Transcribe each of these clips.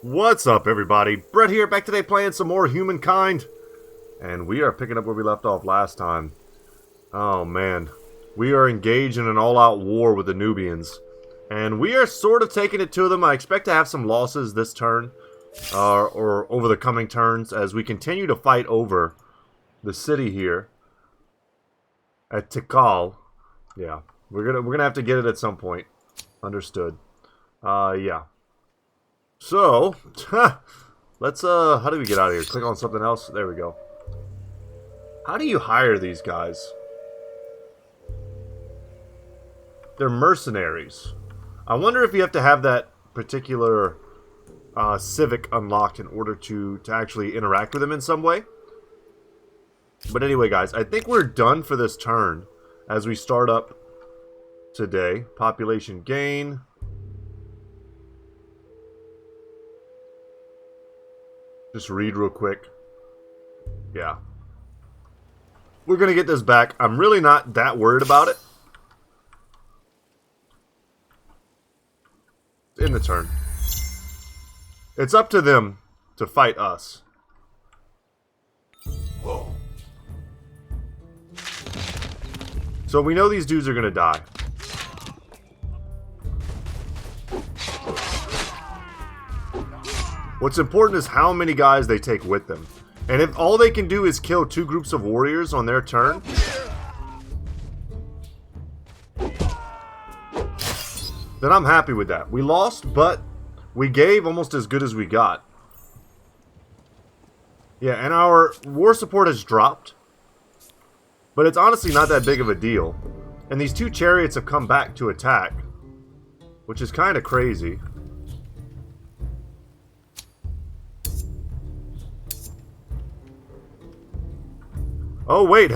What's up, everybody? Brett here, back today playing some more Humankind. And we are picking up where we left off last time. Oh, man. We are engaged in an all-out war with the Nubians. And we are sort of taking it to them. I expect to have some losses this turn. Or over the coming turns, as we continue to fight over the city here. At Tikal. Yeah. We're gonna have to get it at some point. Understood. Yeah. So, let's, how do we get out of here? Click on something else? There we go. How do you hire these guys? They're mercenaries. I wonder if you have to have that particular civic unlocked in order to actually interact with them in some way. But anyway, guys, I think we're done for this turn as we start up today. Population gain. Just read real quick. Yeah. We're going to get this back. I'm really not that worried about it. In the turn. It's up to them to fight us. So we know these dudes are going to die. What's important is how many guys they take with them. And if all they can do is kill 2 groups of warriors on their turn, then I'm happy with that. We lost, but we gave almost as good as we got. Yeah, and our war support has dropped. But it's honestly not that big of a deal. And these 2 chariots have come back to attack, which is kind of crazy. Oh wait,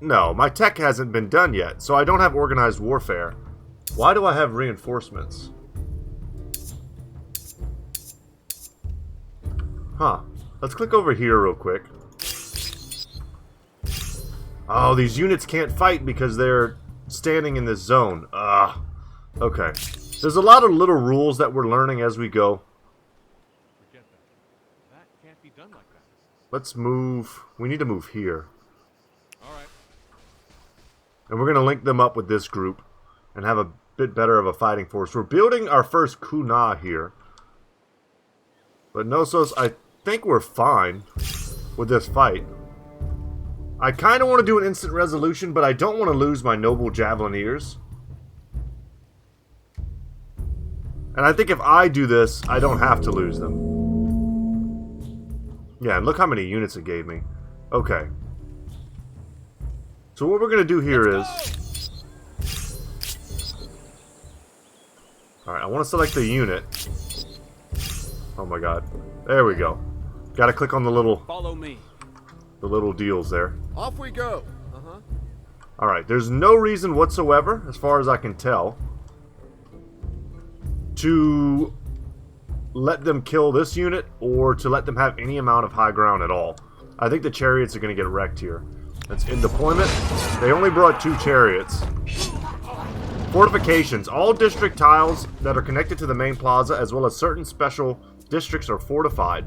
no, my tech hasn't been done yet, so I don't have organized warfare. Why do I have reinforcements? Huh. Let's click over here real quick. Oh, these units can't fight because they're standing in this zone. Okay. There's a lot of little rules that we're learning as we go. Forget that. That can't be done like that. Let's move. We need to move here. Alright. And we're going to link them up with this group and have a bit better of a fighting force. We're building our first Kuna here. But Nosos, I think we're fine with this fight. I kind of want to do an instant resolution, but I don't want to lose my noble Javelineers. And I think if I do this, I don't have to lose them. Yeah, and look how many units it gave me. Okay. So what we're going to do here is... Alright, I want to select the unit. Oh my god. There we go. Gotta click on the little... Follow me. The little deals there. Off we go. Alright, there's no reason whatsoever, as far as I can tell, to let them kill this unit or to let them have any amount of high ground at all. I think the chariots are going to get wrecked here. That's in deployment. They only brought 2 chariots. Fortifications. All district tiles that are connected to the main plaza, as well as certain special districts, are fortified.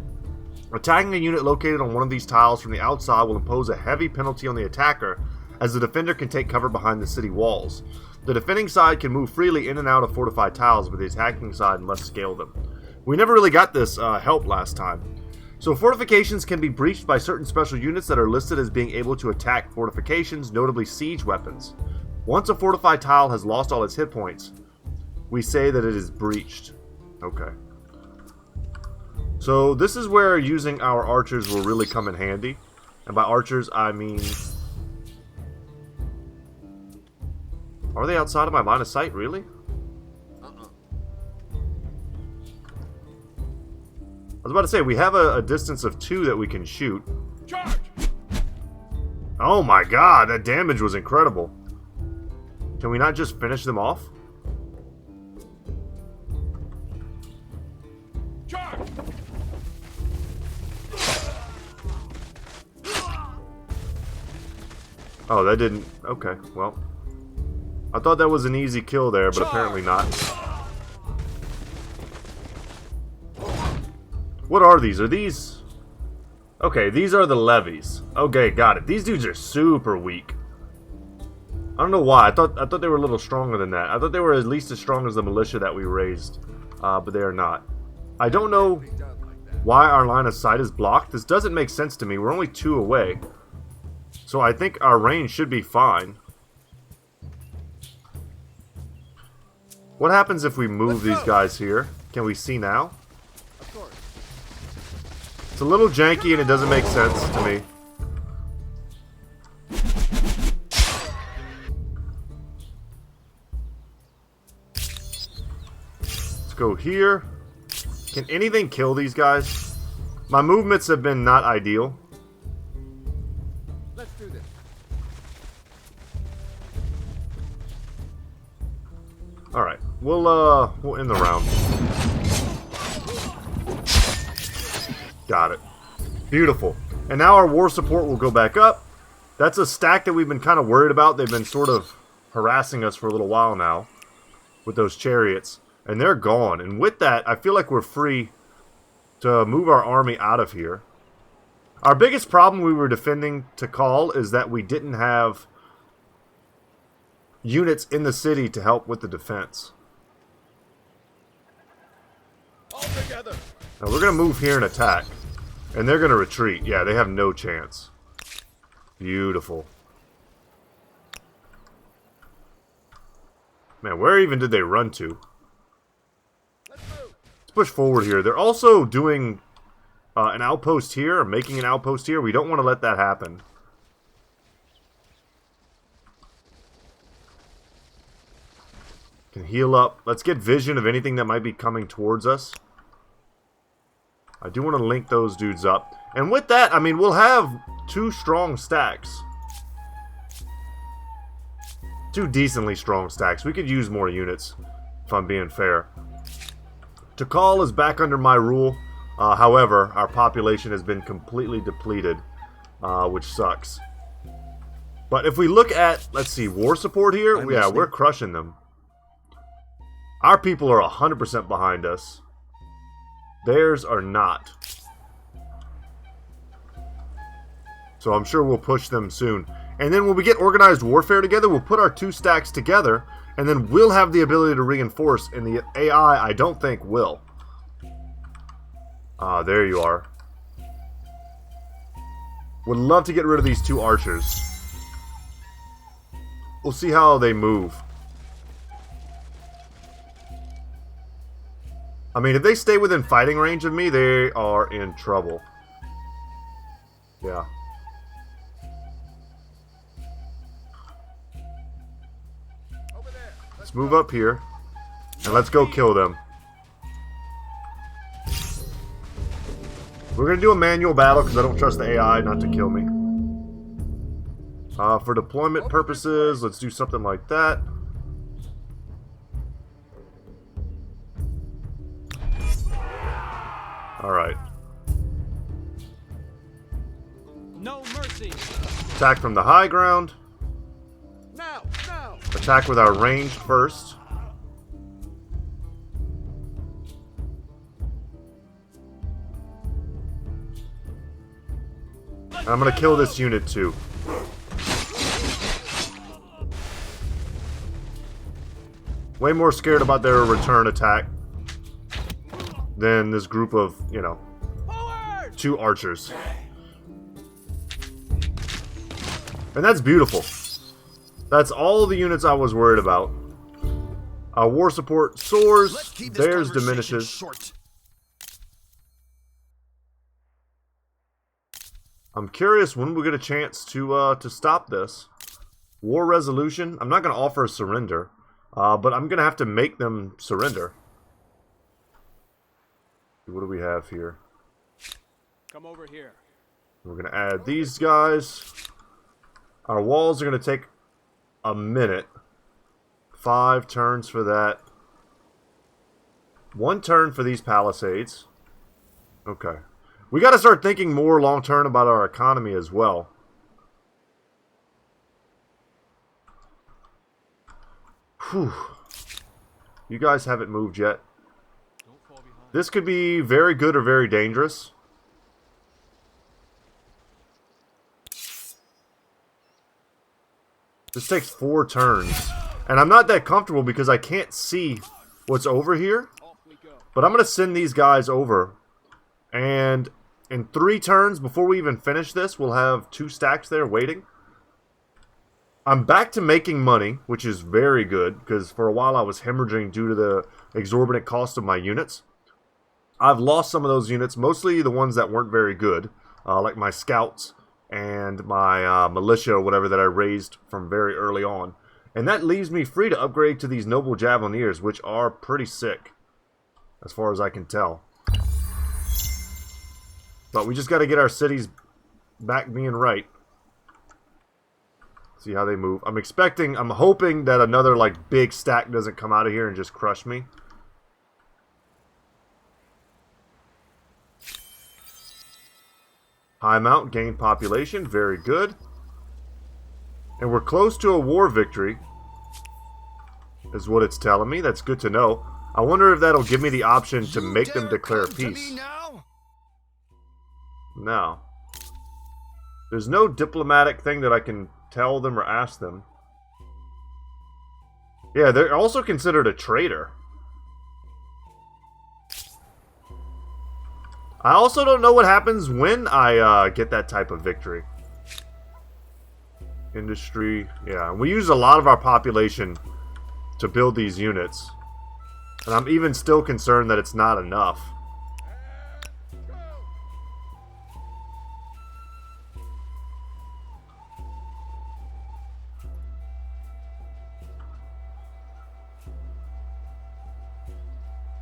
Attacking a unit located on one of these tiles from the outside will impose a heavy penalty on the attacker, as the defender can take cover behind the city walls. The defending side can move freely in and out of fortified tiles, but the attacking side must scale them. We never really got this help last time. So fortifications can be breached by certain special units that are listed as being able to attack fortifications, notably siege weapons. Once a fortified tile has lost all its hit points, we say that it is breached. Okay. So this is where using our archers will really come in handy. And by archers, I mean... Are they outside of my line of sight, really? I was about to say, we have a distance of 2 that we can shoot. Charge! Oh my god, that damage was incredible. Can we not just finish them off? Charge! Oh, that didn't... Okay, well. I thought that was an easy kill there, but apparently not. What are these? Are these... Okay, these are the levies. Okay, got it. These dudes are super weak. I don't know why. I thought they were a little stronger than that. I thought they were at least as strong as the militia that we raised. But they are not. I don't know why our line of sight is blocked. This doesn't make sense to me. We're only 2 away. So I think our range should be fine. What happens if we move these guys here? Can we see now? It's a little janky and it doesn't make sense to me. Let's go here. Can anything kill these guys? My movements have been not ideal. Let's do this. Alright, we'll end the round. Got it. Beautiful. And now our war support will go back up. That's a stack that we've been kind of worried about. They've been sort of harassing us for a little while now with those chariots. And they're gone. And with that, I feel like we're free to move our army out of here. Our biggest problem we were defending Tikal is that we didn't have units in the city to help with the defense. All together. Now we're going to move here and attack. And they're going to retreat. Yeah, they have no chance. Beautiful. Man, where even did they run to? Let's push forward here. They're also doing an outpost here, or making an outpost here. We don't want to let that happen. Can heal up. Let's get vision of anything that might be coming towards us. I do want to link those dudes up. And with that, I mean, we'll have 2 strong stacks. 2 decently strong stacks. We could use more units, if I'm being fair. Tikal is back under my rule. However, our population has been completely depleted, which sucks. But if we look at, let's see, war support here, yeah, we're crushing them. Our people are 100% behind us. Theirs are not. So I'm sure we'll push them soon. And then when we get organized warfare together, we'll put our 2 stacks together, and then we'll have the ability to reinforce, and the AI, I don't think, will. There you are. Would love to get rid of these 2 archers. We'll see how they move. I mean, if they stay within fighting range of me, they are in trouble. Yeah. over there. Let's move up here. And let's go kill them. We're going to do a manual battle because I don't trust the AI not to kill me. For deployment purposes, let's do something like that. Alright. No mercy. Attack from the high ground. Now. Attack with our ranged first. And I'm going to kill this unit too. Way more scared about their return attack than this group of, you know, 2 archers. And that's beautiful. That's all the units I was worried about. Our war support soars. Theirs diminishes. Short. I'm curious when we get a chance to stop this. War resolution. I'm not going to offer a surrender. But I'm going to have to make them surrender. What do we have here? Come over here. We're going to add these guys. Our walls are going to take a minute. 5 turns for that. 1 turn for these palisades. Okay. We got to start thinking more long term about our economy as well. Whew. You guys haven't moved yet. Don't fall behind. This could be very good or very dangerous. This takes 4 turns. And I'm not that comfortable because I can't see what's over here. Off we go. But I'm going to send these guys over. And in 3 turns, before we even finish this, we'll have 2 stacks there waiting. I'm back to making money, which is very good, because for a while I was hemorrhaging due to the exorbitant cost of my units. I've lost some of those units, mostly the ones that weren't very good, like my scouts and my militia or whatever that I raised from very early on. And that leaves me free to upgrade to these noble javelineers, which are pretty sick, as far as I can tell. But we just got to get our cities back being right. See how they move. I'm hoping that another like big stack doesn't come out of here and just crush me. High mount, gain population, very good. And we're close to a war victory, is what it's telling me. That's good to know. I wonder if that'll give me the option to make them declare peace. No. There's no diplomatic thing that I can tell them or ask them. Yeah, they're also considered a traitor. I also don't know what happens when I get that type of victory. Industry, yeah. We use a lot of our population to build these units. And I'm even still concerned that it's not enough.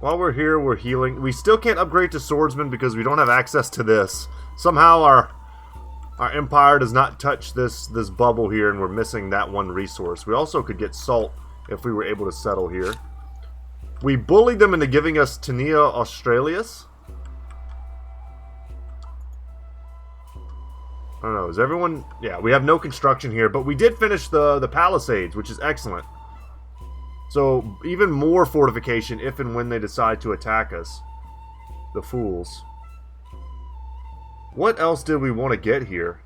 While we're here, we're healing. We still can't upgrade to swordsman because we don't have access to this. Somehow our empire does not touch this bubble here, and we're missing that one resource. We also could get salt if we were able to settle here. We bullied them into giving us Tenia Australis. I don't know. Is everyone... Yeah, we have no construction here, but we did finish the Palisades, which is excellent. So, even more fortification if and when they decide to attack us. The fools. What else did we want to get here?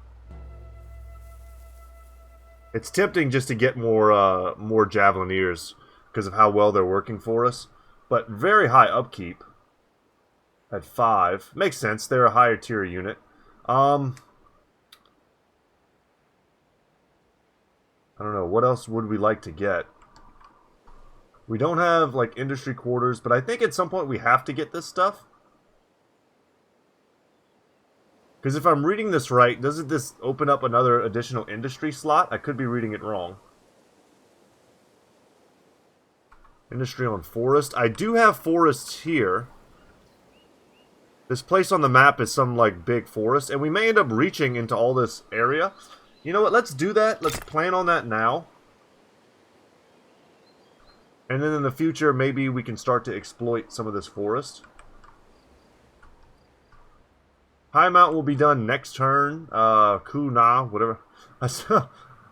It's tempting just to get more javelineers because of how well they're working for us. But very high upkeep. At 5. Makes sense, they're a higher tier unit. I don't know, what else would we like to get? We don't have, like, industry quarters, but I think at some point we have to get this stuff. Because if I'm reading this right, doesn't this open up another additional industry slot? I could be reading it wrong. Industry on forest. I do have forests here. This place on the map is some, like, big forest, and we may end up reaching into all this area. You know what, let's do that. Let's plan on that now. And then in the future, maybe we can start to exploit some of this forest. High Mount will be done next turn. Kuna, whatever.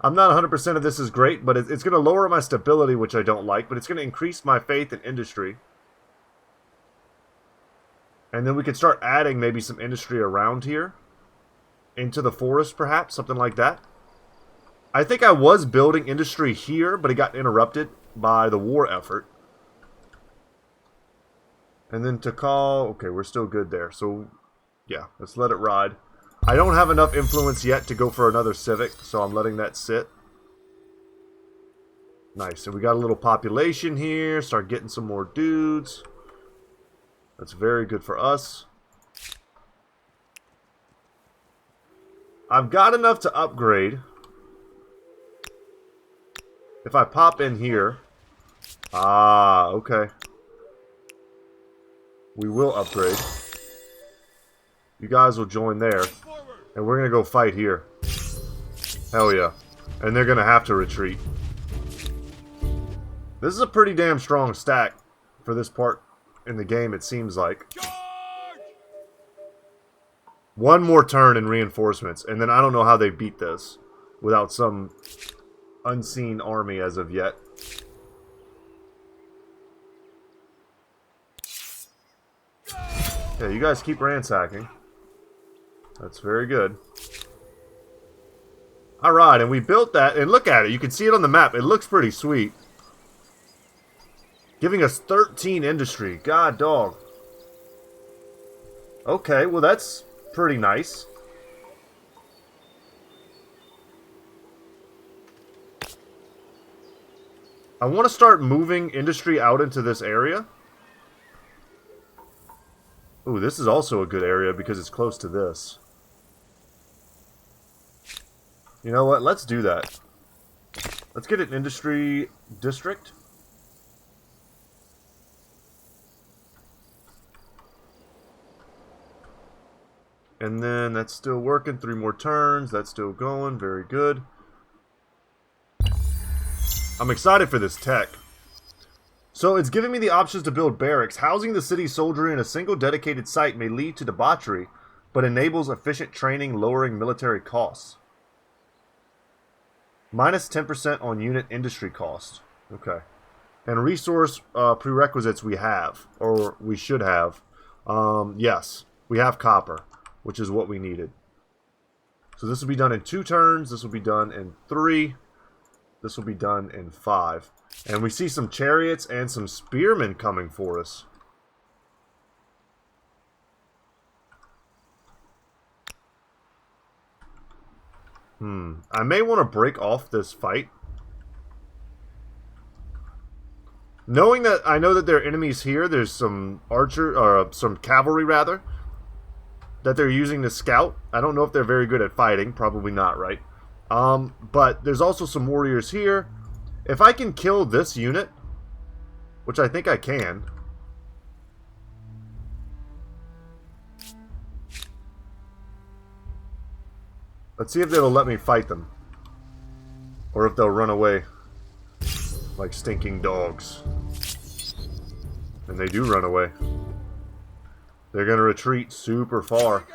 I'm not 100% of this is great, but it's going to lower my stability, which I don't like. But it's going to increase my faith in industry. And then we could start adding maybe some industry around here. Into the forest, perhaps. Something like that. I think I was building industry here, but it got interrupted by the war effort. And then Takal, okay, we're still good there. So, yeah, let's let it ride. I don't have enough influence yet to go for another civic, so I'm letting that sit. Nice, and we got a little population here. Start getting some more dudes. That's very good for us. I've got enough to upgrade. If I pop in here... Ah, okay. We will upgrade. You guys will join there. And we're going to go fight here. Hell yeah. And they're going to have to retreat. This is a pretty damn strong stack for this part in the game, it seems like. One more turn in reinforcements, and then I don't know how they beat this without some unseen army as of yet. Yeah, you guys keep ransacking. That's very good. Alright, and we built that, and look at it. You can see it on the map. It looks pretty sweet. Giving us 13 industry. God dog. Okay, well that's pretty nice. I want to start moving industry out into this area. Ooh, this is also a good area because it's close to this. You know what? Let's do that. Let's get an industry district. And then that's still working. 3 more turns. That's still going. Very good. I'm excited for this tech. So it's giving me the options to build barracks. Housing the city's soldiery in a single dedicated site may lead to debauchery, but enables efficient training, lowering military costs. Minus 10% on unit industry cost. Okay. And resource prerequisites we have, or we should have. Yes, we have copper, which is what we needed. So this will be done in 2 turns. This will be done in 3. This will be done in 5. And we see some chariots and some spearmen coming for us. I may want to break off this fight. Knowing that I know that there are enemies here, there's some some cavalry rather, that they're using to scout. I don't know if they're very good at fighting. Probably not, right? But there's also some warriors here. If I can kill this unit, which I think I can. Let's see if they'll let me fight them. Or if they'll run away like stinking dogs. And they do run away. They're going to retreat super far.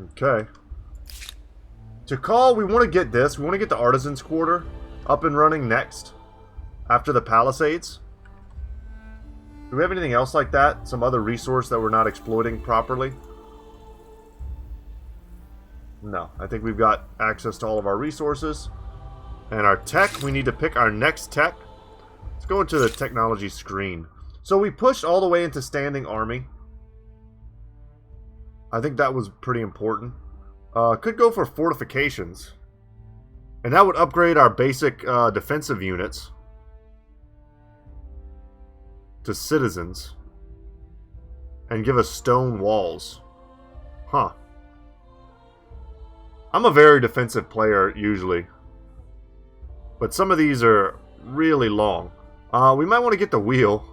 Okay. To call, we want to get this. We want to get the Artisan's Quarter up and running next. After the Palisades. Do we have anything else like that? Some other resource that we're not exploiting properly? No. I think we've got access to all of our resources. And our tech, we need to pick our next tech. Let's go into the technology screen. So we pushed all the way into standing army. I think that was pretty important. Could go for fortifications. And that would upgrade our basic defensive units to citizens. And give us stone walls. Huh. I'm a very defensive player, usually. But some of these are really long. We might want to get the wheel.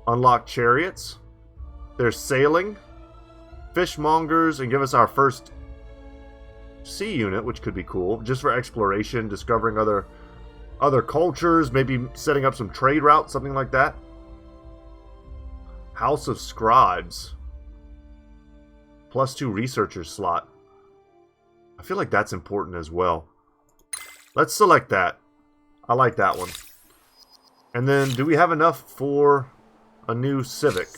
Unlock chariots. There's sailing. Fishmongers, and give us our first sea unit, which could be cool. Just for exploration, discovering other cultures, maybe setting up some trade routes, something like that. House of Scribes. +2 researcher slot. I feel like that's important as well. Let's select that. I like that one. And then, do we have enough for a new civic?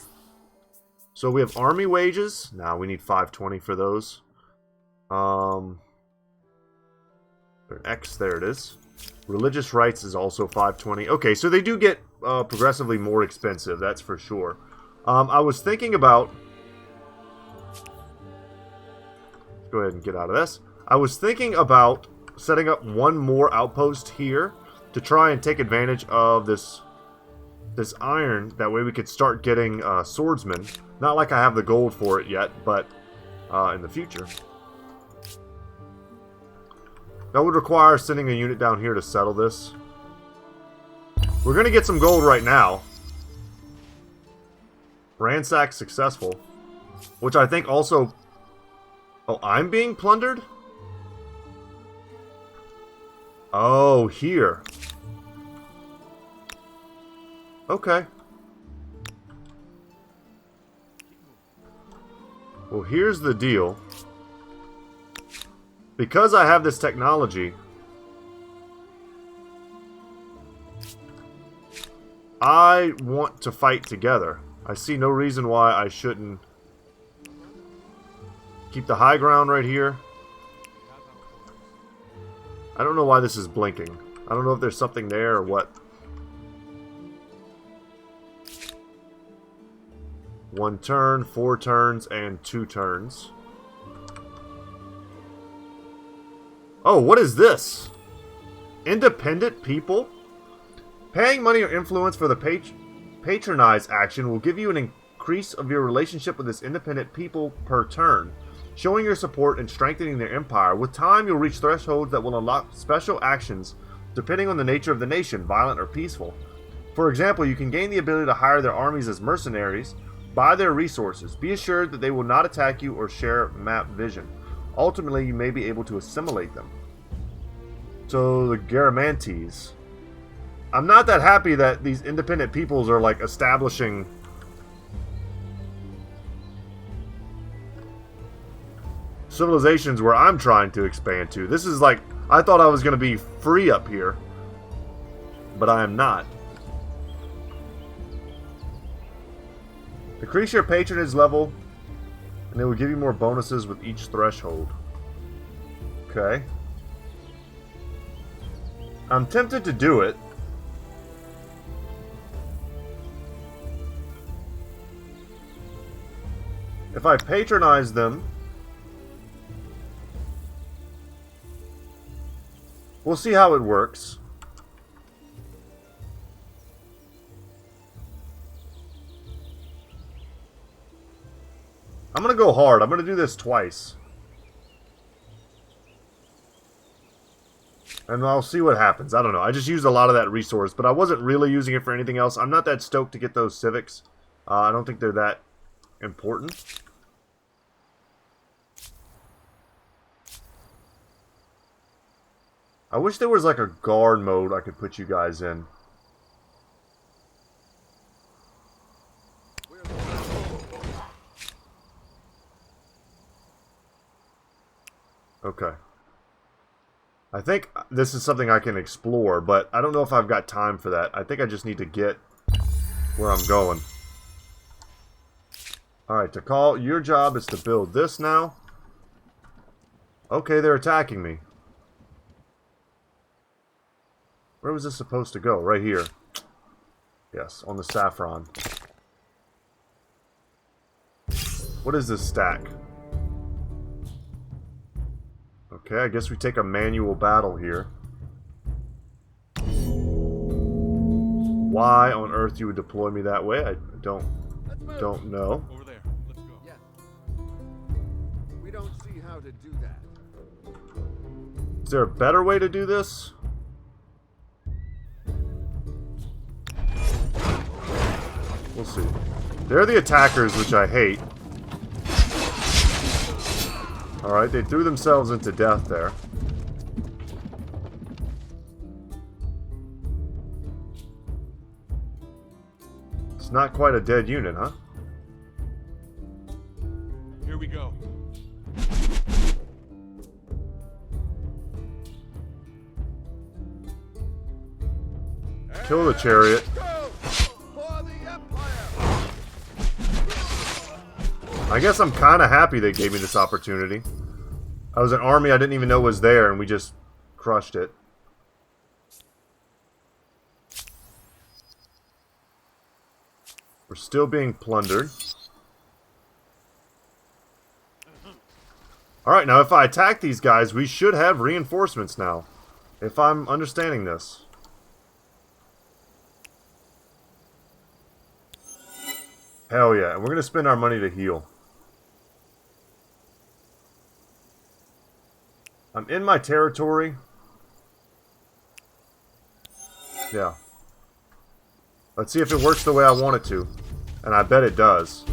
So we have army wages. Now we need 520 for those. X, there it is. Religious rights is also 520. Okay, so they do get progressively more expensive, that's for sure. I was thinking about... Let's go ahead and get out of this. I was thinking about setting up one more outpost here to try and take advantage of this iron. That way we could start getting swordsmen. Not like I have the gold for it yet, but in the future. That would require sending a unit down here to settle this. We're going to get some gold right now. Ransack successful. Which I think also... Oh, I'm being plundered? Oh, here. Okay. Well, here's the deal. Because I have this technology, I want to fight together. I see no reason why I shouldn't keep the high ground right here. I don't know why this is blinking. I don't know if there's something there or what. 1 turn, 4 turns, and 2 turns. Oh, what is this? Independent people? Paying money or influence for the patronize action will give you an increase of your relationship with this independent people per turn, showing your support and strengthening their empire. With time, you'll reach thresholds that will unlock special actions depending on the nature of the nation, violent or peaceful. For example, you can gain the ability to hire their armies as mercenaries, buy their resources. Be assured that they will not attack you or share map vision. Ultimately, you may be able to assimilate them. So, the Garamantes. I'm not that happy that these independent peoples are, like, establishing civilizations where I'm trying to expand to. This is like, I thought I was going to be free up here, but I am not. Increase your patronage level, and it will give you more bonuses with each threshold. Okay. I'm tempted to do it. If I patronize them, we'll see how it works. I'm going to go hard. I'm going to do this twice. And I'll see what happens. I don't know. I just used a lot of that resource, but I wasn't really using it for anything else. I'm not that stoked to get those civics. I don't think they're that important. I wish there was like a guard mode I could put you guys in. Okay. I think this is something I can explore, but I don't know if I've got time for that. I think I just need to get where I'm going. Alright, Takal, your job is to build this now. Okay, they're attacking me. Where was this supposed to go? Right here. Yes, on the saffron. What is this stack? Okay, I guess we take a manual battle here. Why on earth you would deploy me that way? I don't know. Over there. Let's go. Yeah. We don't see how to do that. Is there a better way to do this? We'll see. They're the attackers, which I hate. Alright, they threw themselves into death there. It's not quite a dead unit, huh? Here we go. Kill the chariot. I guess I'm kind of happy they gave me this opportunity. I was an army I didn't even know was there, and we just crushed it. We're still being plundered. Alright, now if I attack these guys, we should have reinforcements now. If I'm understanding this. Hell yeah, and we're going to spend our money to heal. I'm in my territory. Yeah. Let's see if it works the way I want it to. And I bet it does.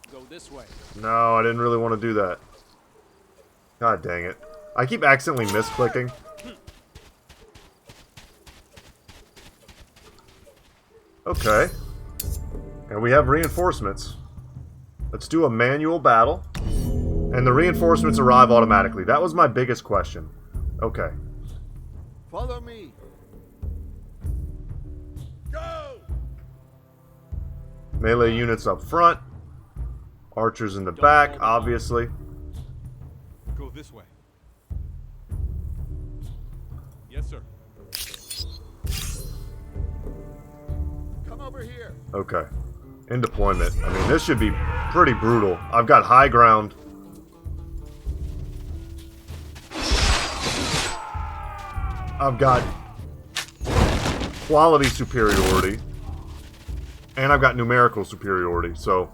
Go this way. No, I didn't really want to do that. God dang it. I keep accidentally misclicking. Okay. And we have reinforcements. Let's do a manual battle. And And the reinforcements arrive automatically. That was my biggest question. Okay. Follow me. Go! Melee units up front. Archers in the back, obviously. Go this way. Yes, sir. Come over here. Okay. In deployment. I mean, this should be pretty brutal. I've got high ground. I've got quality superiority. And I've got numerical superiority, so...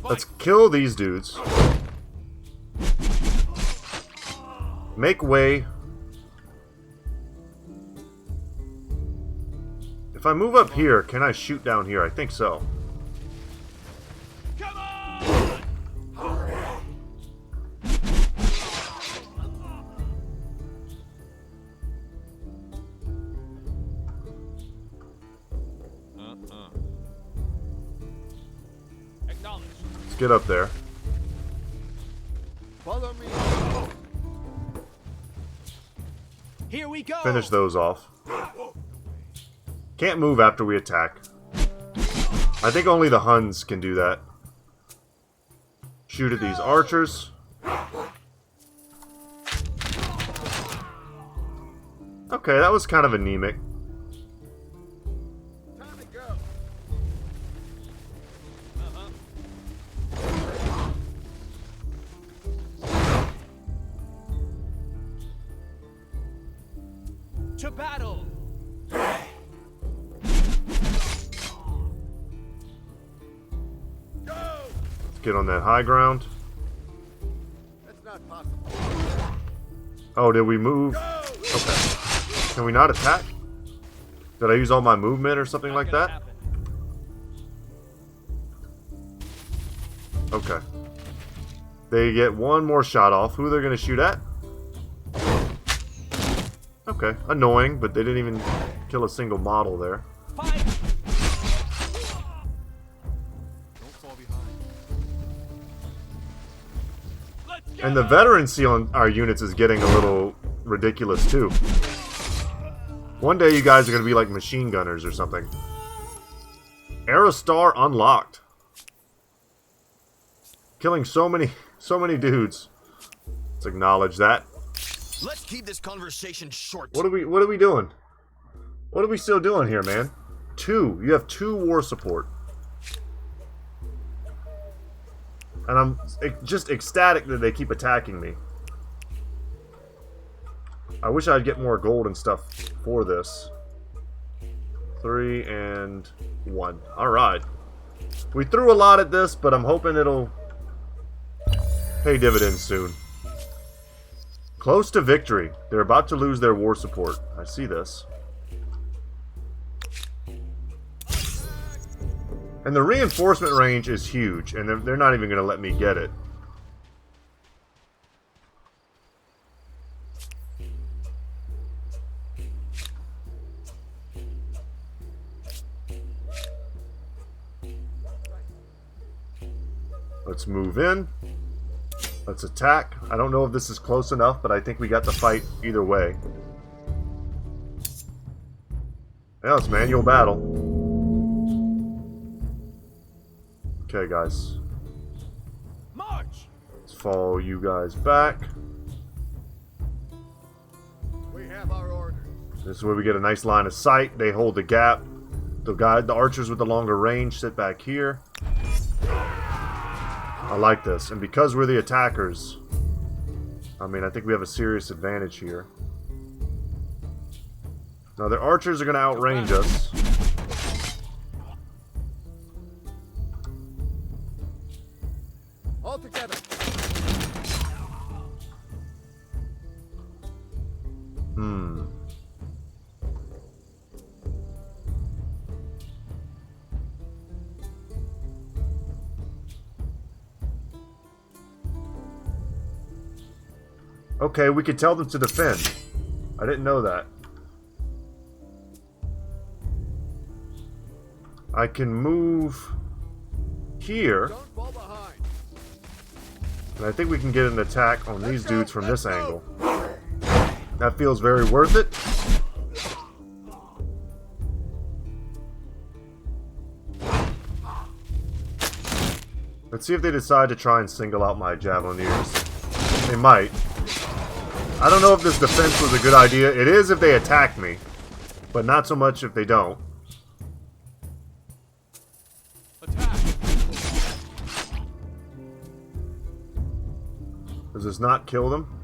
Let's kill these dudes. Make way. If I move up here, can I shoot down here? I think so. Come on! Acknowledge. Let's get up there. Follow me. Here we go. Finish those off. Can't move after we attack. I think only the Huns can do that. Shoot at these archers. Okay, that was kind of anemic. Time to go. To battle. Let's get on that high ground. That's not possible. Oh, did we move? Okay. Can we not attack? Did I use all my movement or something like that? Okay. They get one more shot off. Who they're going to shoot at? Okay. Annoying, but they didn't even kill a single model there. Fight. Don't fall behind. Let's go. And the veterancy on our units is getting a little ridiculous too. One day you guys are going to be like machine gunners or something. Aerostar unlocked. Killing so many dudes. Let's acknowledge that. Let's keep this conversation short. What are we doing? What are we still doing here, man? You have 2 war support. And I'm just ecstatic that they keep attacking me. I wish I'd get more gold and stuff for this. 3 and 1. Alright. We threw a lot at this, but I'm hoping it'll pay dividends soon. Close to victory. They're about to lose their war support. I see this. And the reinforcement range is huge, and they're not even going to let me get it. Let's move in. Let's attack. I don't know if this is close enough, but I think we got the fight either way. Yeah, it's manual battle. Okay, guys. March. Let's follow you guys back. We have our orders. This is where we get a nice line of sight. They hold the gap. The archers with the longer range sit back here. I like this. And because we're the attackers, I mean, I think we have a serious advantage here. Now, their archers are going to outrange us. All together. Okay, we could tell them to defend. I didn't know that. I can move here. Don't fall behind. And I think we can get an attack on these dudes from this angle. That feels very worth it. Let's see if they decide to try and single out my Javelineers. They might. I don't know if this defense was a good idea. It is if they attack me, but not so much if they don't. Attack! Does this not kill them?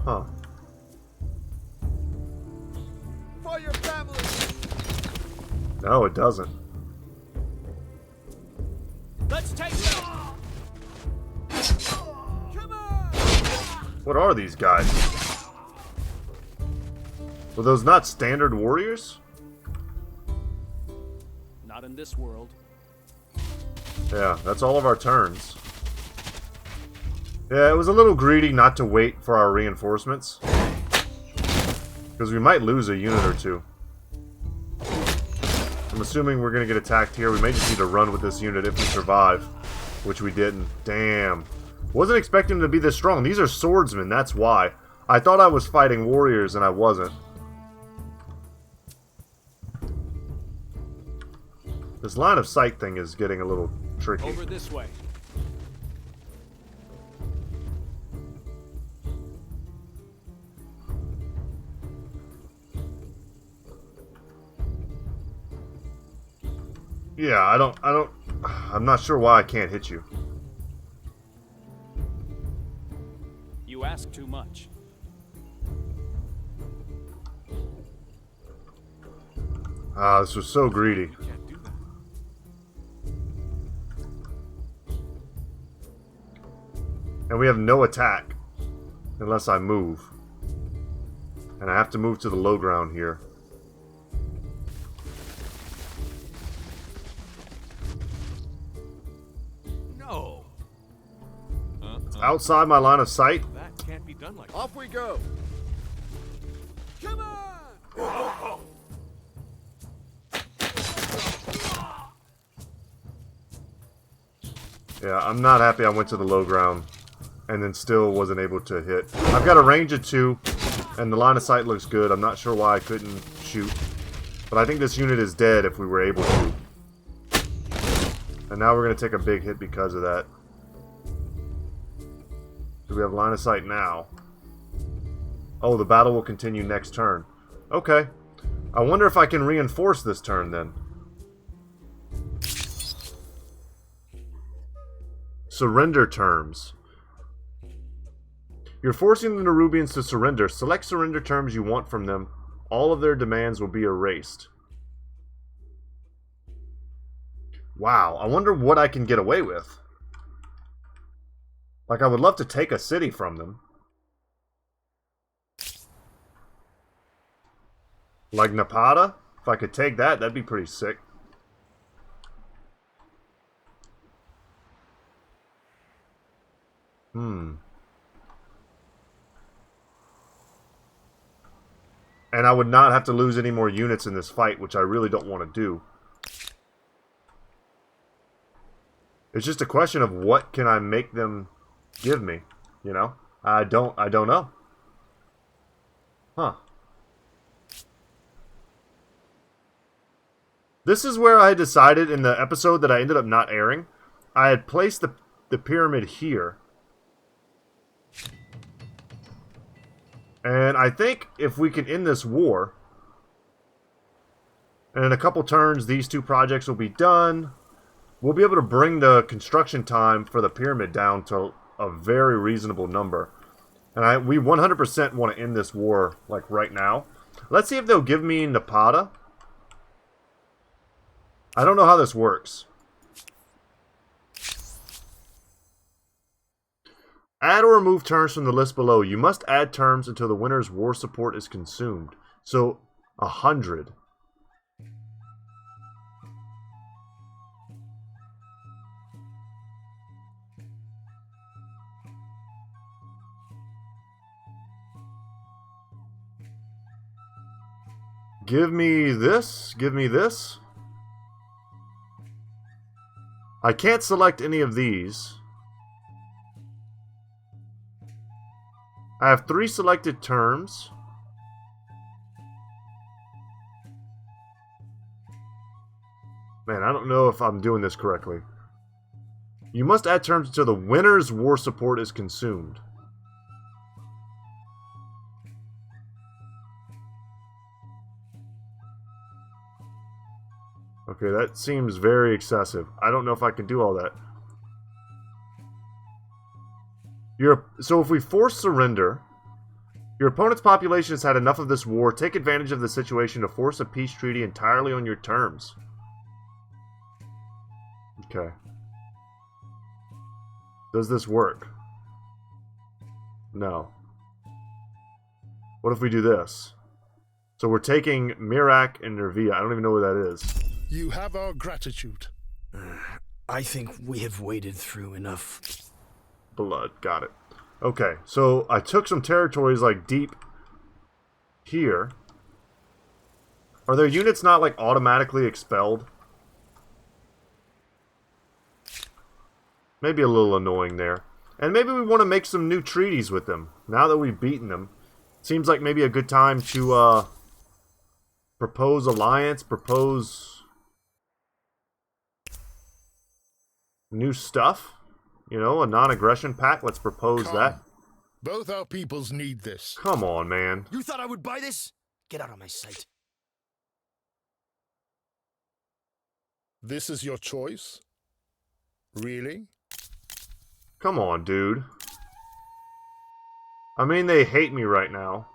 Huh. For your family. No, it doesn't. Let's take them. Come on. What are these guys? Were those not standard warriors? Not in this world. Yeah, that's all of our turns. Yeah, it was a little greedy not to wait for our reinforcements. Because we might lose a unit or two. I'm assuming we're going to get attacked here. We may just need to run with this unit if we survive. Which we didn't. Damn. Wasn't expecting them to be this strong. These are swordsmen, that's why. I thought I was fighting warriors and I wasn't. This line of sight thing is getting a little tricky. Over this way. Yeah, I'm not sure why I can't hit you. You ask too much. Ah, this was so greedy. You can't do that. And we have no attack. Unless I move. And I have to move to the low ground here. No. Outside my line of sight. That can't be done like that. Off we go. Come on. Yeah, I'm not happy I went to the low ground and then still wasn't able to hit. I've got a range of 2 and the line of sight looks good. I'm not sure why I couldn't shoot. But I think this unit is dead if we were able to. And now we're going to take a big hit because of that. Do we have line of sight now? Oh, the battle will continue next turn. Okay. I wonder if I can reinforce this turn then. Surrender terms. You're forcing the Nerubians to surrender. Select surrender terms you want from them. All of their demands will be erased. Wow, I wonder what I can get away with. Like, I would love to take a city from them. Like Napata? If I could take that, that'd be pretty sick. And I would not have to lose any more units in this fight, which I really don't want to do. It's just a question of what can I make them give me, you know? I don't know. Huh. This is where I decided in the episode that I ended up not airing. I had placed the pyramid here. And I think if we can end this war, and in a couple turns these 2 projects will be done, we'll be able to bring the construction time for the pyramid down to a very reasonable number. And we 100% want to end this war, like, right now. Let's see if they'll give me Napata. I don't know how this works. Add or remove terms from the list below. You must add terms until the winner's war support is consumed. So, 100. Give me this. Give me this. I can't select any of these. I have 3 selected terms. Man, I don't know if I'm doing this correctly. You must add terms until the winner's war support is consumed. Okay, that seems very excessive. I don't know if I can do all that. So if we force surrender, your opponent's population has had enough of this war. Take advantage of the situation to force a peace treaty entirely on your terms. Okay. Does this work? No. What if we do this? So we're taking Mirak and Nervia. I don't even know where that is. You have our gratitude. I think we have waded through enough blood. Got it. Okay, so I took some territories like deep here. Are their units not like automatically expelled? Maybe a little annoying there. And maybe we want to make some new treaties with them. Now that we've beaten them. Seems like maybe a good time to propose alliance, propose new stuff. You know, a non-aggression pact. Let's propose that. Both our peoples need this. Come on, man. You thought I would buy this? Get out of my sight. This is your choice? Really? Come on, dude. I mean, they hate me right now.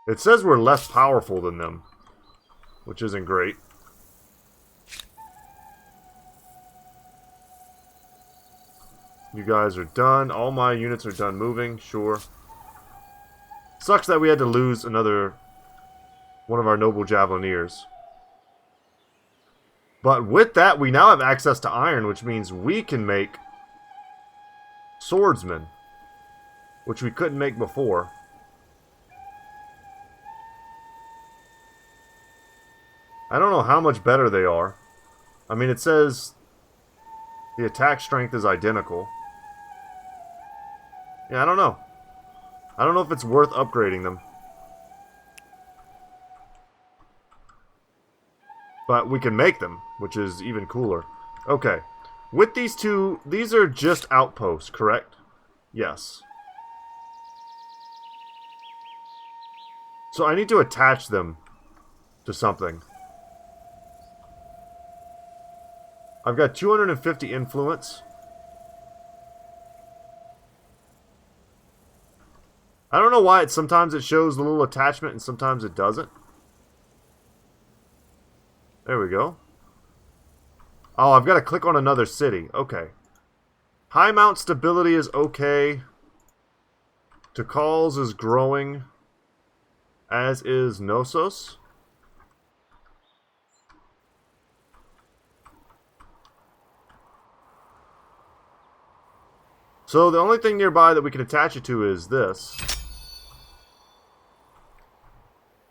It says we're less powerful than them, which isn't great. You guys are done. All my units are done moving, sure. Sucks that we had to lose another one of our noble javelineers. But with that, we now have access to iron, which means we can make swordsmen, which we couldn't make before. I don't know how much better they are. I mean, it says the attack strength is identical. Yeah, I don't know. I don't know if it's worth upgrading them. But we can make them, which is even cooler. Okay. With these two, these are just outposts, correct? Yes. So I need to attach them to something. I've got 250 influence. I don't know why sometimes it shows the little attachment and sometimes it doesn't. There we go. Oh, I've got to click on another city. Okay. High mount stability is okay. Tikals is growing. As is Knossos. So the only thing nearby that we can attach it to is this.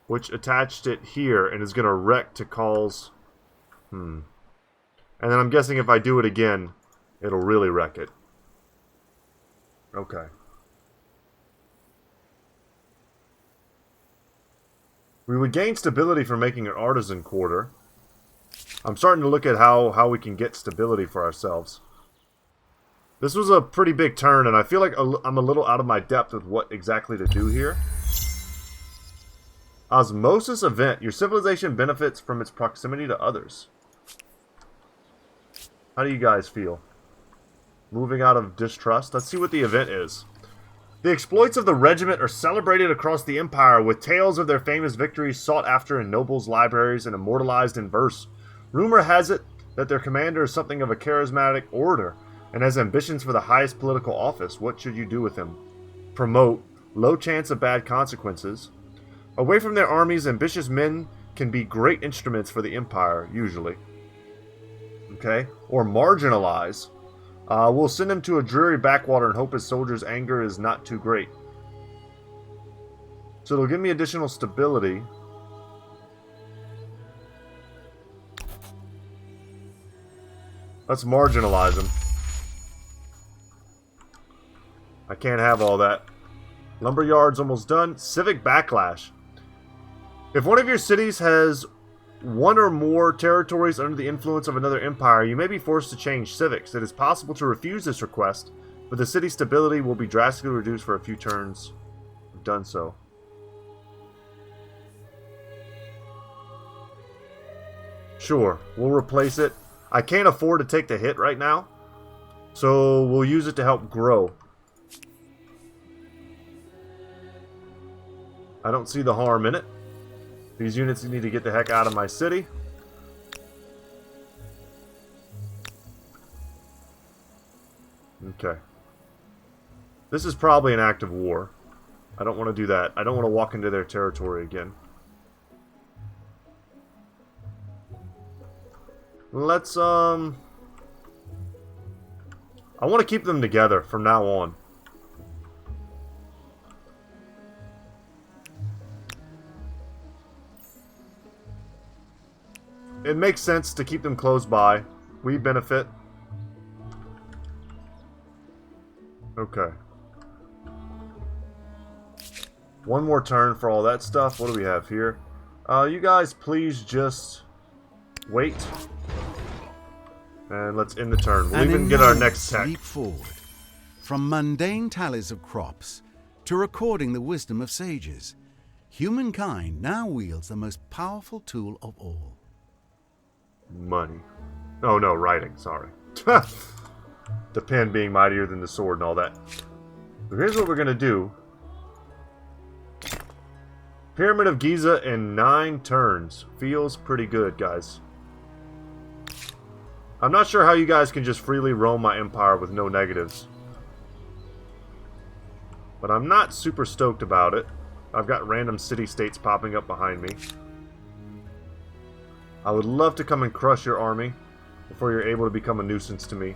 Which attached it here and is going to wreck Tikal's. And then I'm guessing if I do it again, it'll really wreck it. Okay. We would gain stability from making an artisan quarter. I'm starting to look at how we can get stability for ourselves. This was a pretty big turn, and I feel like I'm a little out of my depth with what exactly to do here. Osmosis event. Your civilization benefits from its proximity to others. How do you guys feel? Moving out of distrust? Let's see what the event is. The exploits of the regiment are celebrated across the empire, with tales of their famous victories sought after in nobles' libraries and immortalized in verse. Rumor has it that their commander is something of a charismatic orator, and has ambitions for the highest political office. What should you do with him? Promote. Low chance of bad consequences. Away from their armies, ambitious men can be great instruments for the empire, usually. Okay? Or marginalize. We'll send him to a dreary backwater and hope his soldiers' anger is not too great. So it'll give me additional stability. Let's marginalize him. I can't have all that. Lumberyard's almost done. Civic backlash. If one of your cities has one or more territories under the influence of another empire, you may be forced to change civics. It is possible to refuse this request, but the city's stability will be drastically reduced for a few turns. I've done so. Sure, we'll replace it. I can't afford to take the hit right now, so we'll use it to help grow. I don't see the harm in it. These units need to get the heck out of my city. Okay. This is probably an act of war. I don't want to do that. I don't want to walk into their territory again. Let's, I want to keep them together from now on. It makes sense to keep them close by. We benefit. Okay. One more turn for all that stuff. What do we have here? You guys please just wait. And let's end the turn. We'll even get our next tech. Leap forward. From mundane tallies of crops to recording the wisdom of sages, humankind now wields the most powerful tool of all. Money. Oh no, writing, sorry. The pen being mightier than the sword and all that. So here's what we're going to do. Pyramid of Giza in 9 turns. Feels pretty good, guys. I'm not sure how you guys can just freely roam my empire with no negatives. But I'm not super stoked about it. I've got random city-states popping up behind me. I would love to come and crush your army before you're able to become a nuisance to me.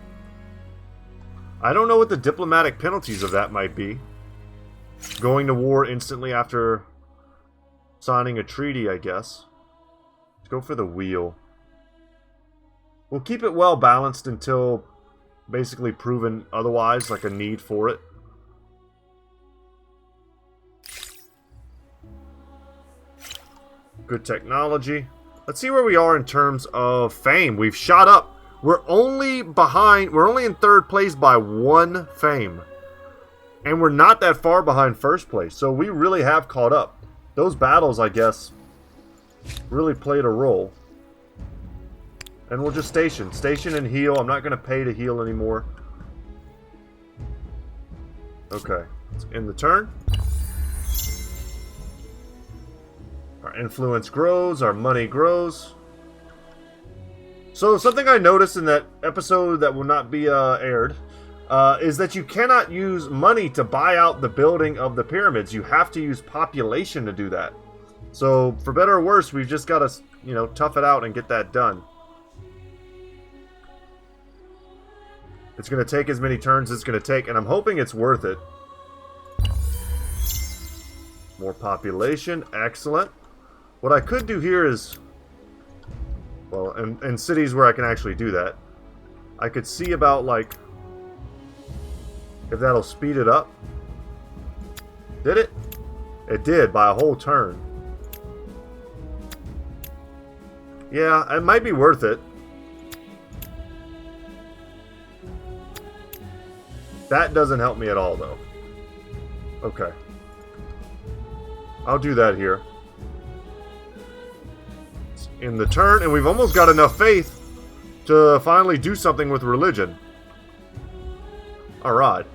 I don't know what the diplomatic penalties of that might be. Going to war instantly after signing a treaty, I guess. Let's go for the wheel. We'll keep it well balanced until basically proven otherwise, like a need for it. Good technology. Let's see where we are in terms of fame. We've shot up. We're only behind. We're only in 3rd place by 1 fame. And we're not that far behind 1st place. So we really have caught up. Those battles, I guess, really played a role. And we'll just station. Station and heal. I'm not going to pay to heal anymore. Okay. Let's end the turn. Our influence grows, our money grows. So something I noticed in that episode that will not be aired is that you cannot use money to buy out the building of the pyramids. You have to use population to do that. So for better or worse, we've just got to, you know, tough it out and get that done. It's going to take as many turns as it's going to take, and I'm hoping it's worth it. More population, excellent. What I could do here is, well, in cities where I can actually do that, I could see about, like, if that'll speed it up. Did it? It did, by a whole turn. Yeah, it might be worth it. That doesn't help me at all, though. Okay. I'll do that here. In the turn, and we've almost got enough faith to finally do something with religion. Alright.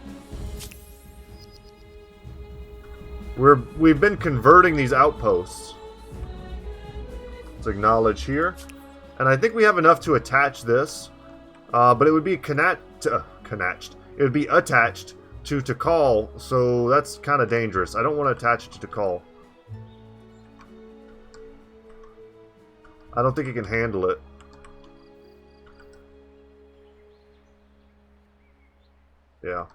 We've been converting these outposts. Let's acknowledge here. And I think we have enough to attach this. But it would be it would be attached to Tikal, so that's kind of dangerous. I don't want to attach it to Tikal. I don't think it can handle it. Yeah.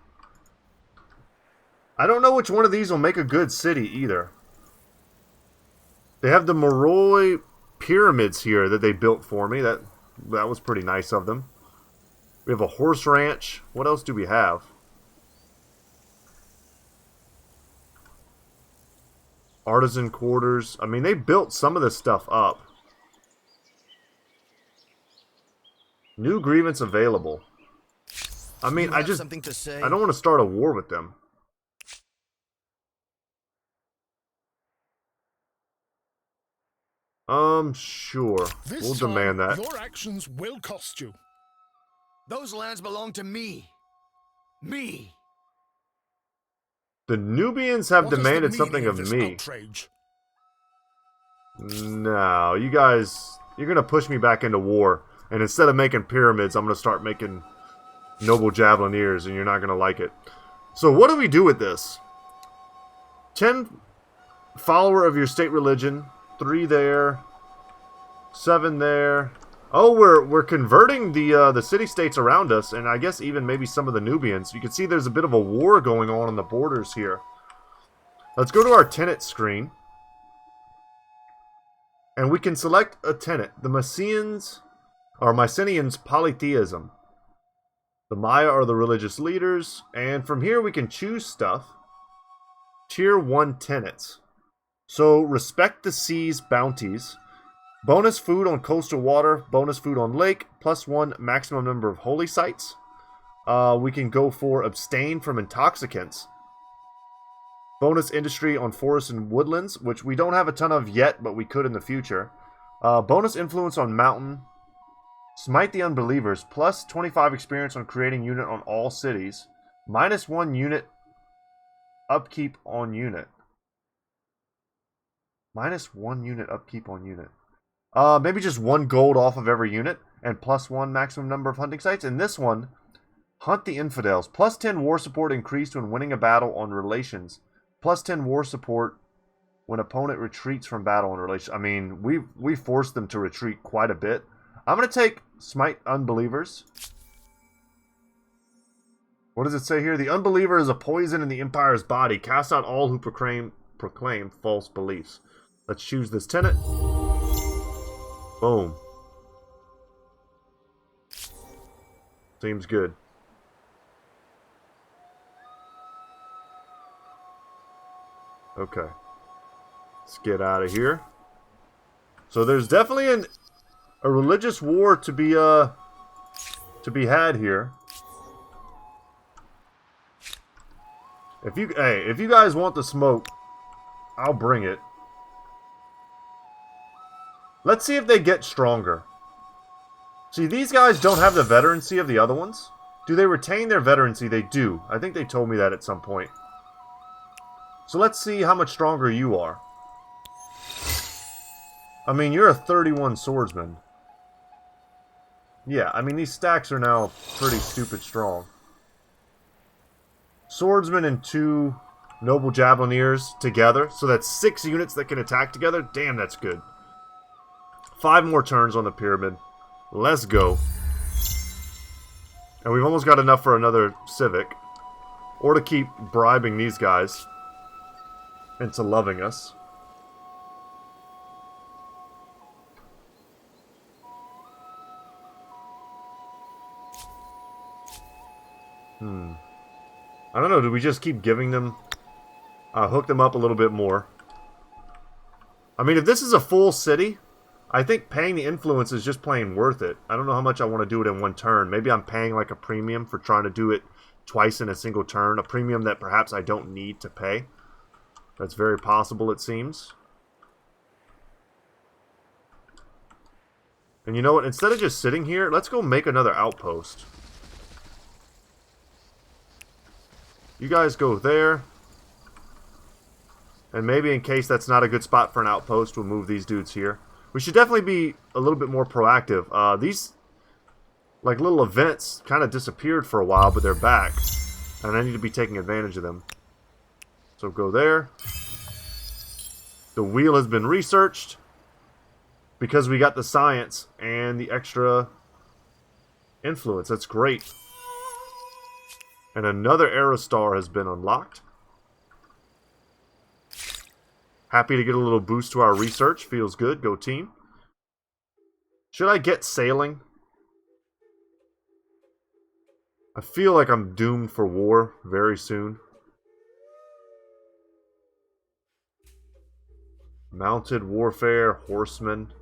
I don't know which one of these will make a good city either. They have the Moroi pyramids here that they built for me. That was pretty nice of them. We have a horse ranch. What else do we have? Artisan quarters. I mean, they built some of this stuff up. New grievance available. I mean, I just... something to say? I don't want to start a war with them. Sure. This We'll time, demand that. your actions will cost you. Those lands belong to me. Me. The Nubians have What is the demanded meaning something of this me. outrage? No, you guys... You're going to push me back into war. And instead of making pyramids, I'm going to start making noble javelineers, and you're not going to like it. So what do we do with this? 10 follower of your state religion. 3 there. 7 there. Oh, we're converting the city-states around us, and I guess even maybe some of the Nubians. You can see there's a bit of a war going on the borders here. Let's go to our tenant screen. And we can select a tenant. The Mycenaeans polytheism. The Maya are the religious leaders. And from here we can choose stuff. Tier 1 tenants. So, respect the sea's bounties. Bonus food on coastal water. Bonus food on lake. +1 maximum number of holy sites. We can go for abstain from intoxicants. Bonus industry on forests and woodlands, which we don't have a ton of yet, but we could in the future. Bonus influence on mountain. Smite the unbelievers. +25 experience on creating unit on all cities. -1 unit upkeep on unit. -1 unit upkeep on unit. Maybe just 1 gold off of every unit. And +1 maximum number of hunting sites. And this one, hunt the infidels. +10 war support increased when winning a battle on relations. +10 war support when opponent retreats from battle on relations. I mean, we forced them to retreat quite a bit. I'm going to take Smite Unbelievers. What does it say here? The Unbeliever is a poison in the Empire's body. Cast out all who proclaim false beliefs. Let's choose this tenant. Boom. Seems good. Okay. Let's get out of here. So there's definitely a religious war to be had here. If you guys want the smoke, I'll bring it. Let's see if they get stronger. See, these guys don't have the veterancy of the other ones. Do they retain their veterancy? They do. I think they told me that at some point. So let's see how much stronger you are. I mean, you're a 31 swordsman. Yeah, I mean, these stacks are now pretty stupid strong. Swordsman and 2 noble javelineers together. So that's 6 units that can attack together. Damn, that's good. 5 more turns on the pyramid. Let's go. And we've almost got enough for another civic. Or to keep bribing these guys into loving us. I don't know, do we just keep giving them... hook them up a little bit more. I mean, if this is a full city, I think paying the influence is just plain worth it. I don't know how much I want to do it in one turn. Maybe I'm paying like a premium for trying to do it twice in a single turn. A premium that perhaps I don't need to pay. That's very possible, it seems. And you know what? Instead of just sitting here, let's go make another outpost. You guys go there. And maybe in case that's not a good spot for an outpost, we'll move these dudes here. We should definitely be a little bit more proactive. These, like, little events kind of disappeared for a while, but they're back. And I need to be taking advantage of them. So go there. The wheel has been researched. Because we got the science and the extra influence. That's great. And another Aerostar has been unlocked. Happy to get a little boost to our research. Feels good. Go team. Should I get sailing? I feel like I'm doomed for war very soon. Mounted warfare, horsemen.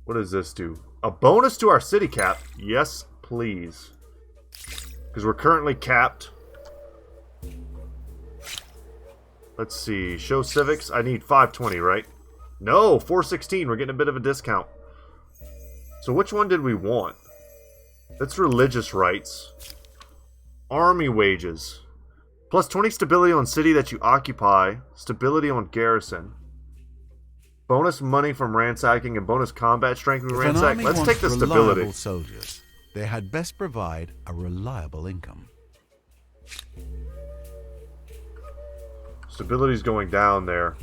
What does this do? A bonus to our city cap? Yes, please. Because we're currently capped. Let's see. Show civics. I need 520, right? No, 416. We're getting a bit of a discount. So which one did we want? That's religious rights. Army wages. Plus 20 stability on city that you occupy. Stability on garrison. Bonus money from ransacking and bonus combat strength when we ransack. Let's take the stability. Reliable soldiers, they had best provide a reliable income. Stability's going down there.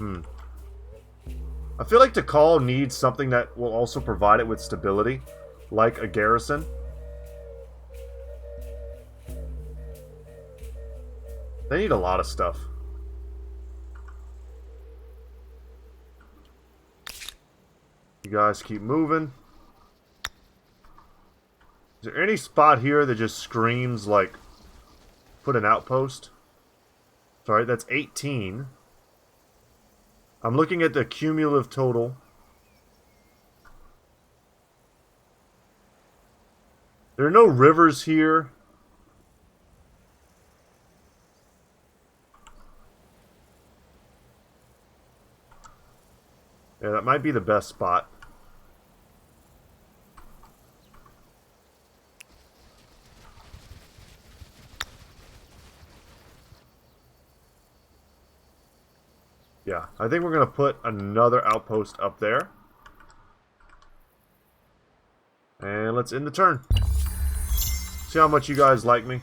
I feel like Tikal needs something that will also provide it with stability, like a garrison. They need a lot of stuff. You guys keep moving. Is there any spot here that just screams like put an outpost? Sorry, that's 18. I'm looking at the cumulative total. There are no rivers here. Yeah, that might be the best spot. Yeah, I think we're going to put another outpost up there. And let's end the turn. See how much you guys like me.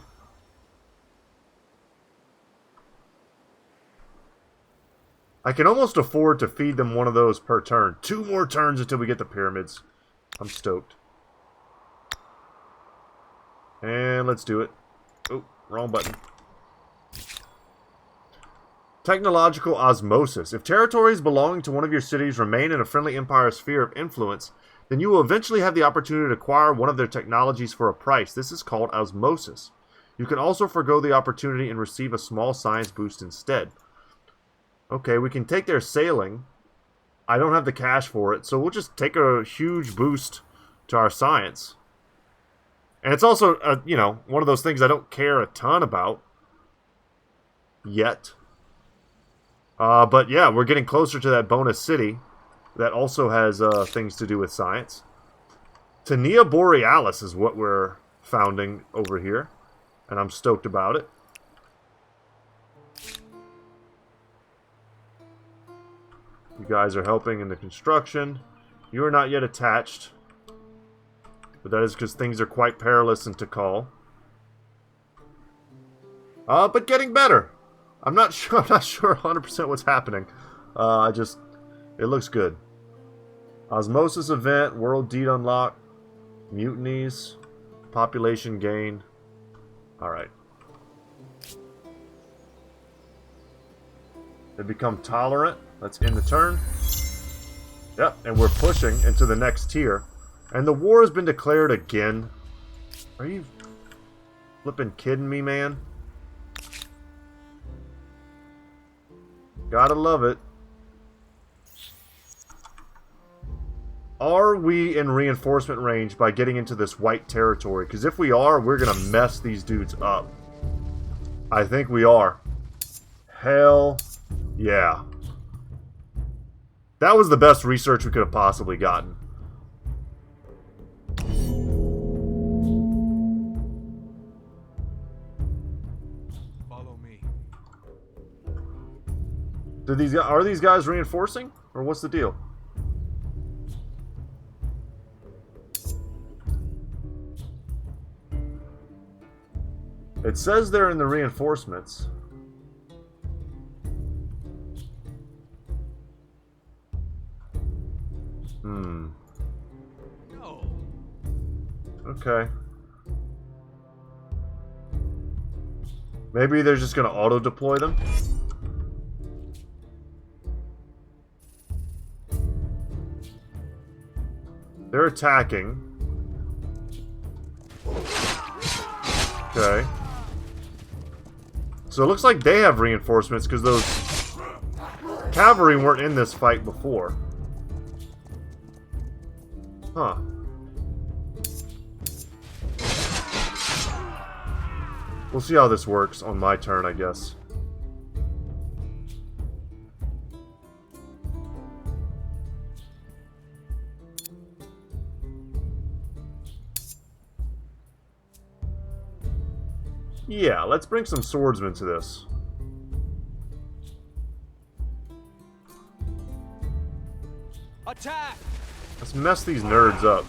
I can almost afford to feed them one of those per turn. 2 more turns until we get the pyramids. I'm stoked. And let's do it. Oh, wrong button. Technological osmosis. If territories belonging to one of your cities remain in a friendly empire's sphere of influence, then you will eventually have the opportunity to acquire one of their technologies for a price. This is called osmosis. You can also forgo the opportunity and receive a small science boost instead. Okay, we can take their sailing. I don't have the cash for it, so we'll just take a huge boost to our science. And it's also, you know, one of those things I don't care a ton about. Yet. But yeah, we're getting closer to that bonus city that also has things to do with science. Tania Borealis is what we're founding over here, and I'm stoked about it. You guys are helping in the construction. You are not yet attached, but that is because things are quite perilous in Tikal. But getting better. I'm not sure 100% what's happening. It looks good. Osmosis event, world deed unlock, mutinies, population gain. Alright. They become tolerant. Let's end the turn. Yep, and we're pushing into the next tier. And the war has been declared again. Are you flipping kidding me, man? Gotta love it. Are we in reinforcement range by getting into this white territory? Because if we are, we're gonna mess these dudes up. I think we are. Hell yeah. That was the best research we could have possibly gotten. Follow me. Are these guys reinforcing? Or what's the deal? It says they're in the reinforcements. Hmm. No. Okay. Maybe they're just gonna auto-deploy them? They're attacking. Okay. So it looks like they have reinforcements because those cavalry weren't in this fight before. Huh. We'll see how this works on my turn, I guess. Yeah, let's bring some swordsmen to this. Attack! Let's mess these nerds up.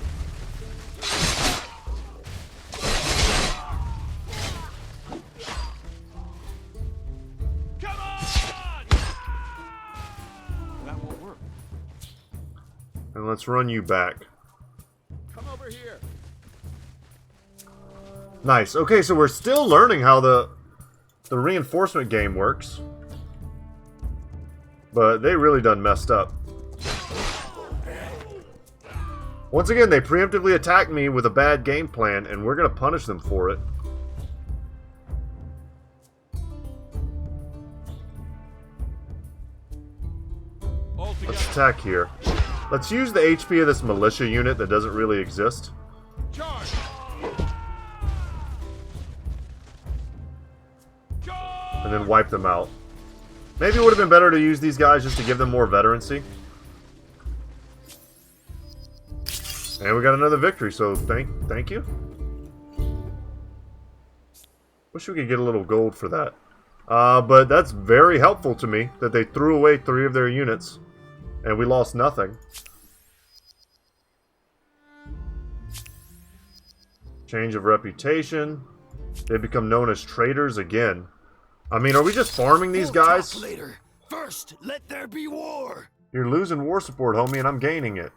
Come on! That won't work. And let's run you back. Come over here. Nice. Okay, so we're still learning how the reinforcement game works. But they really done messed up. Once again, they preemptively attacked me with a bad game plan, and we're going to punish them for it. All together. Let's attack here. Let's use the HP of this militia unit that doesn't really exist. Charge. And then wipe them out. Maybe it would have been better to use these guys just to give them more veterancy. And we got another victory, so thank you. Wish we could get a little gold for that. But that's very helpful to me that they threw away 3 of their units. And we lost nothing. Change of reputation. They become known as traitors again. I mean, are we just farming these We'll guys? talk later. First, let there be war. You're losing war support, homie, and I'm gaining it.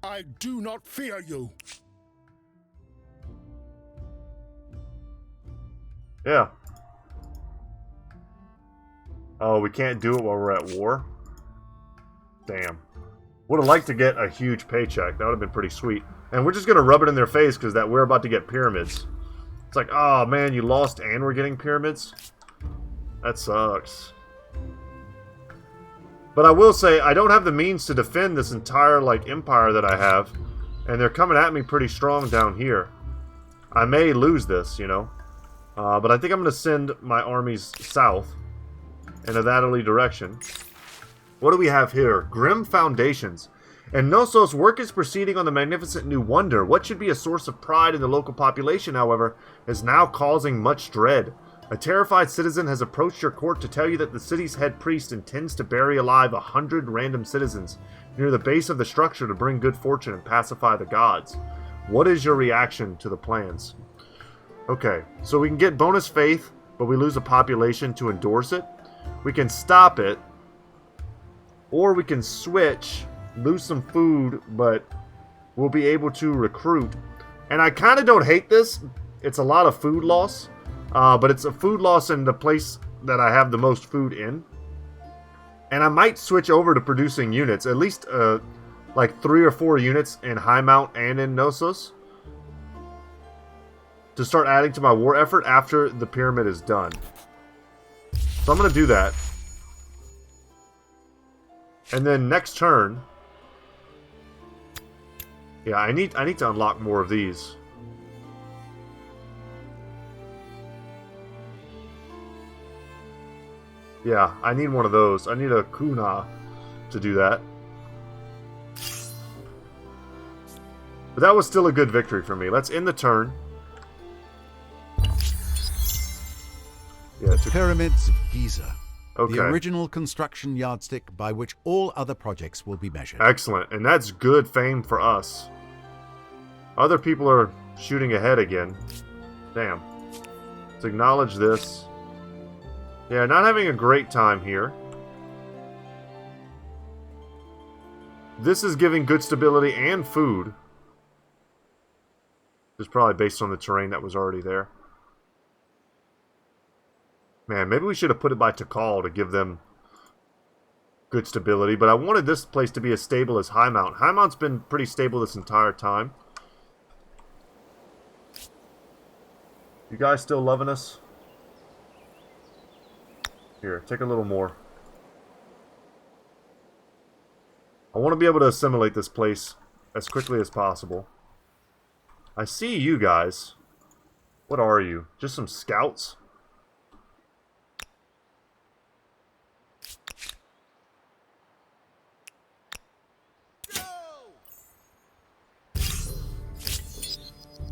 I do not fear you. Yeah. Oh, we can't do it while we're at war? Damn. Would have liked to get a huge paycheck. That would have been pretty sweet. And we're just going to rub it in their face because that we're about to get pyramids. It's like, oh man, you lost and we're getting pyramids? That sucks. But I will say, I don't have the means to defend this entire, like, empire that I have. And they're coming at me pretty strong down here. I may lose this, you know. But I think I'm going to send my armies south. In a that'ly direction. What do we have here? Grim Foundations. And Knossos' work is proceeding on the magnificent new wonder. What should be a source of pride in the local population, however, is now causing much dread. A terrified citizen has approached your court to tell you that the city's head priest intends to bury alive 100 random citizens near the base of the structure to bring good fortune and pacify the gods. What is your reaction to the plans? Okay, so we can get bonus faith, but we lose a population to endorse it. We can stop it, or we can switch, lose some food, but we'll be able to recruit. And I kind of don't hate this. It's a lot of food loss, but it's a food loss in the place that I have the most food in. And I might switch over to producing units, at least like 3 or 4 units in High Mount and in Knossos, to start adding to my war effort after the pyramid is done. So I'm going to do that. And then next turn... Yeah, I need to unlock more of these. Yeah, I need one of those. I need a Kuna to do that. But that was still a good victory for me. Let's end the turn. Yeah, Pyramids of Giza. Okay. The original construction yardstick by which all other projects will be measured. Excellent. And that's good fame for us. Other people are shooting ahead again. Damn. Let's acknowledge this. Yeah, not having a great time here. This is giving good stability and food. It's probably based on the terrain that was already there. Man, maybe we should have put it by Tikal to give them good stability. But I wanted this place to be as stable as Highmount. Highmount's been pretty stable this entire time. You guys still loving us? Here, take a little more. I want to be able to assimilate this place as quickly as possible. I see you guys. What are you? Just some scouts?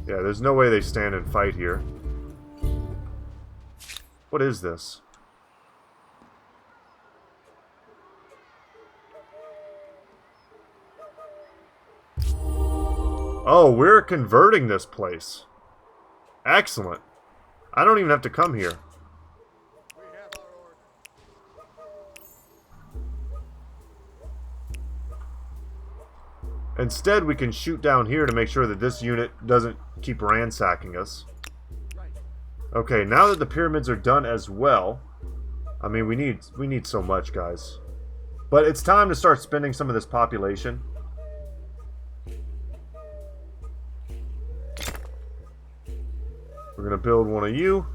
Yeah, there's no way they stand and fight here. What is this? Oh, we're converting this place. Excellent. I don't even have to come here. We have our order. Instead, we can shoot down here to make sure that this unit doesn't keep ransacking us. Right. Okay, now that the pyramids are done as well, I mean, we need so much, guys. But it's time to start spending some of this population. We're gonna build one of you.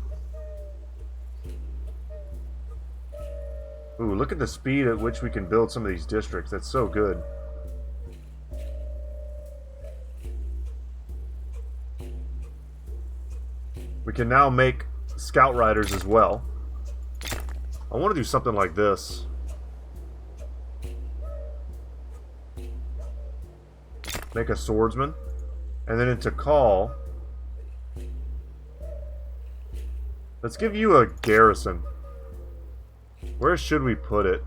Ooh, look at the speed at which we can build some of these districts. That's so good. We can now make scout riders as well. I want to do something like this. Make a swordsman. And then into call. Let's give you a garrison. Where should we put it?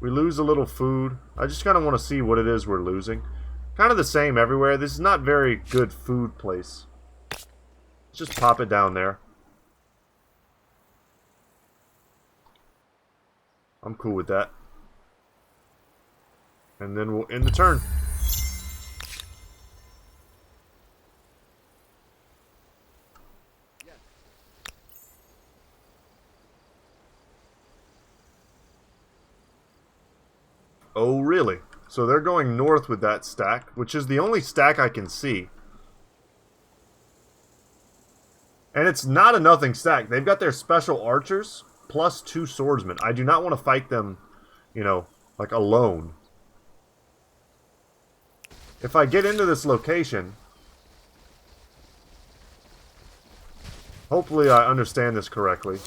We lose a little food. I just kind of want to see what it is we're losing. Kind of the same everywhere. This is not very good food place. Let's just pop it down there. I'm cool with that. And then we'll end the turn. Yes. Oh, really? So they're going north with that stack, which is the only stack I can see. And it's not a nothing stack. They've got their special archers plus 2 swordsmen. I do not want to fight them, you know, like alone. If I get into this location, hopefully I understand this correctly.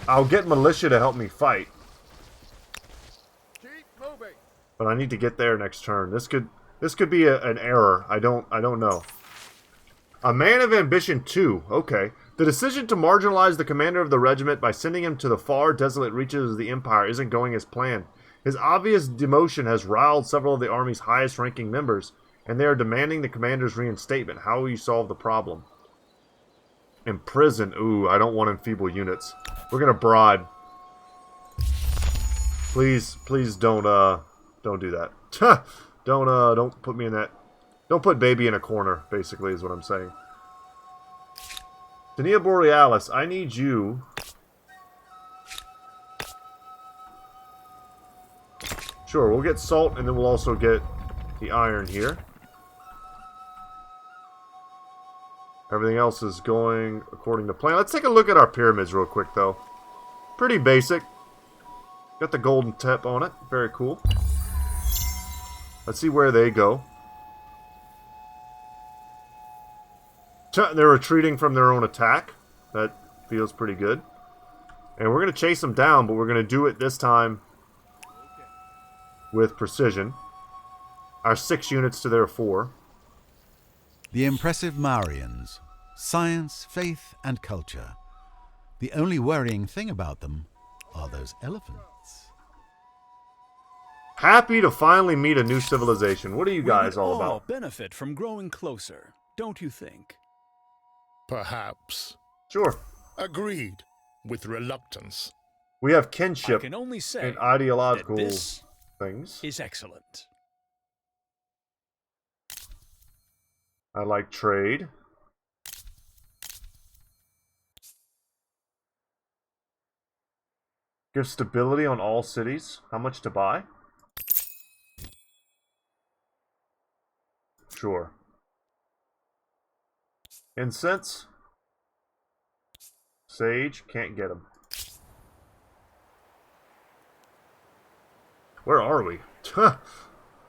I'll get militia to help me fight. Keep moving. But I need to get there next turn. This could be an error. I don't know. A man of ambition 2. Okay. The decision to marginalize the commander of the regiment by sending him to the far desolate reaches of the Empire isn't going as planned. His obvious demotion has riled several of the Army's highest-ranking members, and they are demanding the commander's reinstatement. How will you solve the problem? Imprison. Ooh, I don't want enfeeble units. We're gonna bribe. Please don't do that. Don't put me in that. Don't put baby in a corner, basically, is what I'm saying. Tania Borealis, I need you. Sure, we'll get salt, and then we'll also get the iron here. Everything else is going according to plan. Let's take a look at our pyramids real quick, though. Pretty basic. Got the golden tip on it. Very cool. Let's see where they go. They're retreating from their own attack. That feels pretty good. And we're going to chase them down, but we're going to do it this time with precision. Our 6 units to their 4. The impressive Maurians. Science, faith, and culture. The only worrying thing about them are those elephants. Happy to finally meet a new civilization. What are you guys all We would about? benefit from growing closer, don't you think? perhaps. Sure. Agreed, with reluctance. We have I kinship can only say and ideological that this things. is excellent. I like trade. Give stability on all cities. How much to buy? Sure. Incense. Sage. Can't get them. Where are we?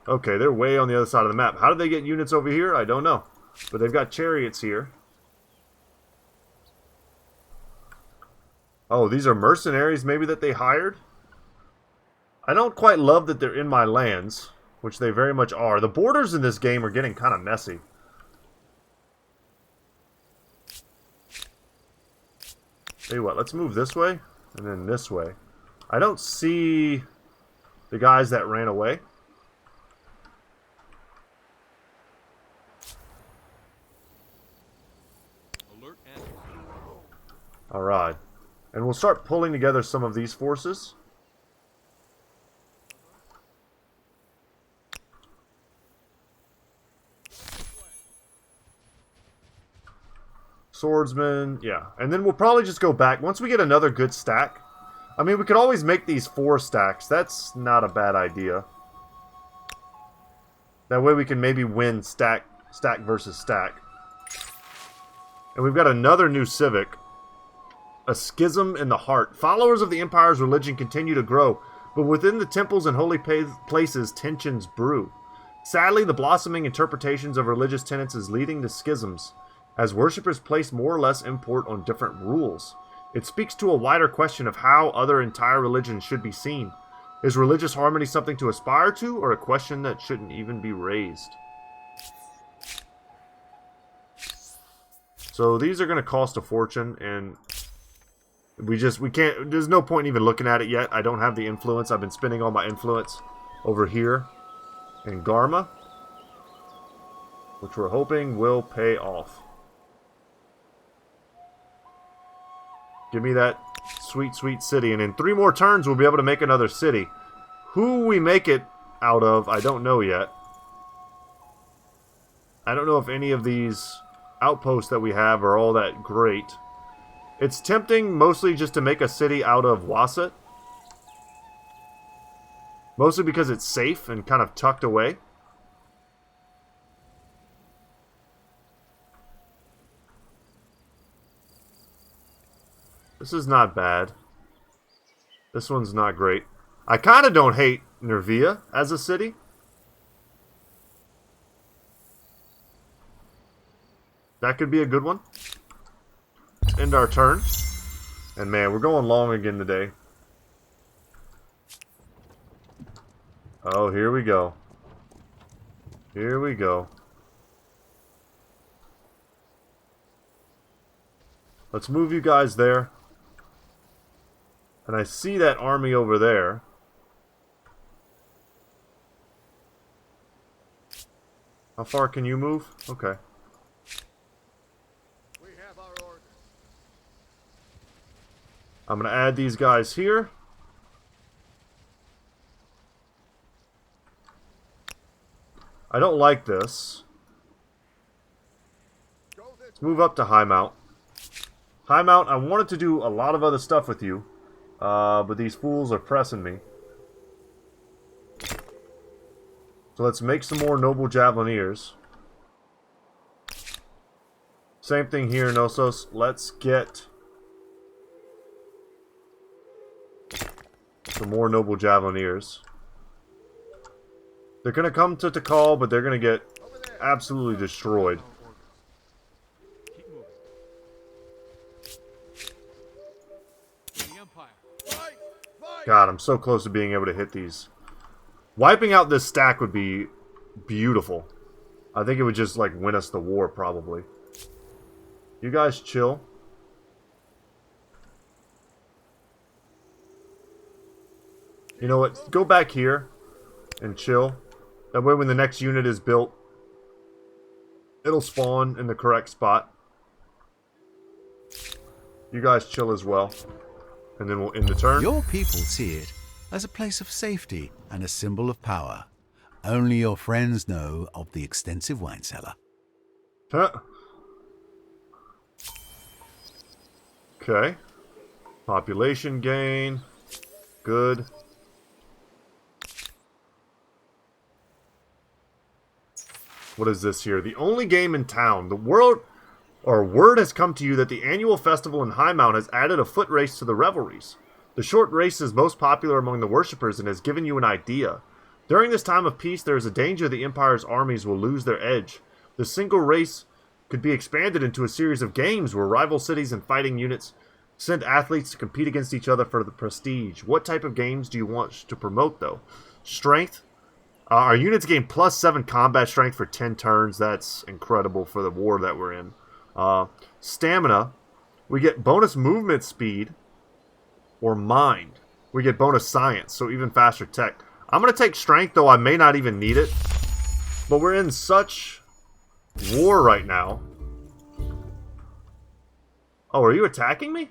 Okay, they're way on the other side of the map. How did they get units over here? I don't know. But they've got chariots here. Oh, these are mercenaries maybe that they hired? I don't quite love that they're in my lands, which they very much are. The borders in this game are getting kind of messy. Tell you what, let's move this way, and then this way. I don't see the guys that ran away. Alert and Alright. And we'll start pulling together some of these forces. Swordsman, yeah. And then we'll probably just go back. Once we get another good stack. I mean, we could always make these 4 stacks. That's not a bad idea. That way we can maybe win stack versus stack. And we've got another new civic. A schism in the heart. Followers of the Empire's religion continue to grow, but within the temples and holy places, tensions brew. Sadly, the blossoming interpretations of religious tenets is leading to schisms, as worshippers place more or less import on different rules. It speaks to a wider question of how other entire religions should be seen. Is religious harmony something to aspire to, or a question that shouldn't even be raised? So these are going to cost a fortune, and we can't, there's no point in even looking at it yet. I don't have the influence. I've been spending all my influence over here in Garma, which we're hoping will pay off. Give me that sweet, sweet city. And in 3 more turns, we'll be able to make another city. Who we make it out of, I don't know yet. I don't know if any of these outposts that we have are all that great. It's tempting mostly just to make a city out of Wasset. Mostly because it's safe and kind of tucked away. This is not bad. This one's not great. I kind of don't hate Nervia as a city. That could be a good one. End our turn. And man, we're going long again today. Oh, here we go. Here we go. Let's move you guys there. And I see that army over there. How far can you move? Okay. We have our orders. I'm going to add these guys here. I don't like this. Go this Let's move up to High Mount. High Mount, I wanted to do a lot of other stuff with you. But these fools are pressing me. So let's make some more Noble Javelineers. Same thing here, Knossos. Let's get some more Noble Javelineers. They're going to come to Tikal, but they're going to get absolutely destroyed. keep moving. The Empire. Fight! Fight! God, I'm so close to being able to hit these. Wiping out this stack would be beautiful. I think it would just, like, win us the war, probably. You guys chill. You know what? Go back here and chill. That way when the next unit is built, it'll spawn in the correct spot. You guys chill as well. And then we'll end the turn. Your people see it as a place of safety and a symbol of power. Only your friends know of the extensive wine cellar. Huh. Okay. Population gain. Good. What is this here? The only game in town. The word has come to you that the annual festival in Highmount has added a foot race to the revelries. The short race is most popular among the worshippers and has given you an idea. During this time of peace, there is a danger the Empire's armies will lose their edge. The single race could be expanded into a series of games where rival cities and fighting units send athletes to compete against each other for the prestige. What type of games do you want to promote, though? Strength. Our units gain +7 combat strength for 10 turns. That's incredible for the war that we're in. Stamina. We get bonus movement speed or mind. We get bonus science, so even faster tech. I'm going to take strength, though I may not even need it. But we're in such war right now. Oh, are you attacking me?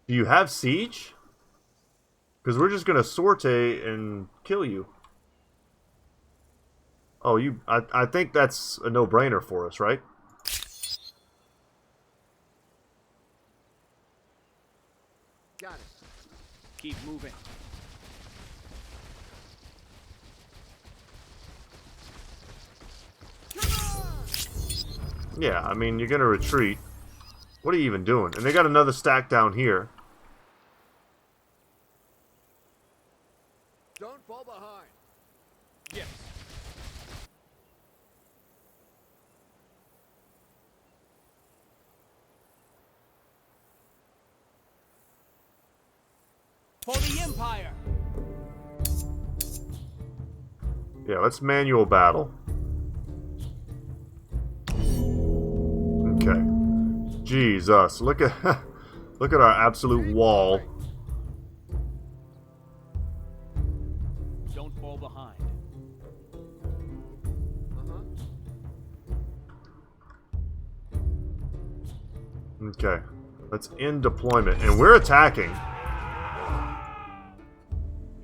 Do you have siege? Because we're just going to sortie and kill you. Oh, I think that's a no-brainer for us, right? Got it. Keep moving. Yeah, I mean, you're going to retreat. What are you even doing? And they got another stack down here. Don't fall behind. Yes. For the Empire. Yeah, let's manual battle. Okay. Jesus, look at look at our absolute wall. Don't fall behind. Okay. Let's end deployment. And we're attacking.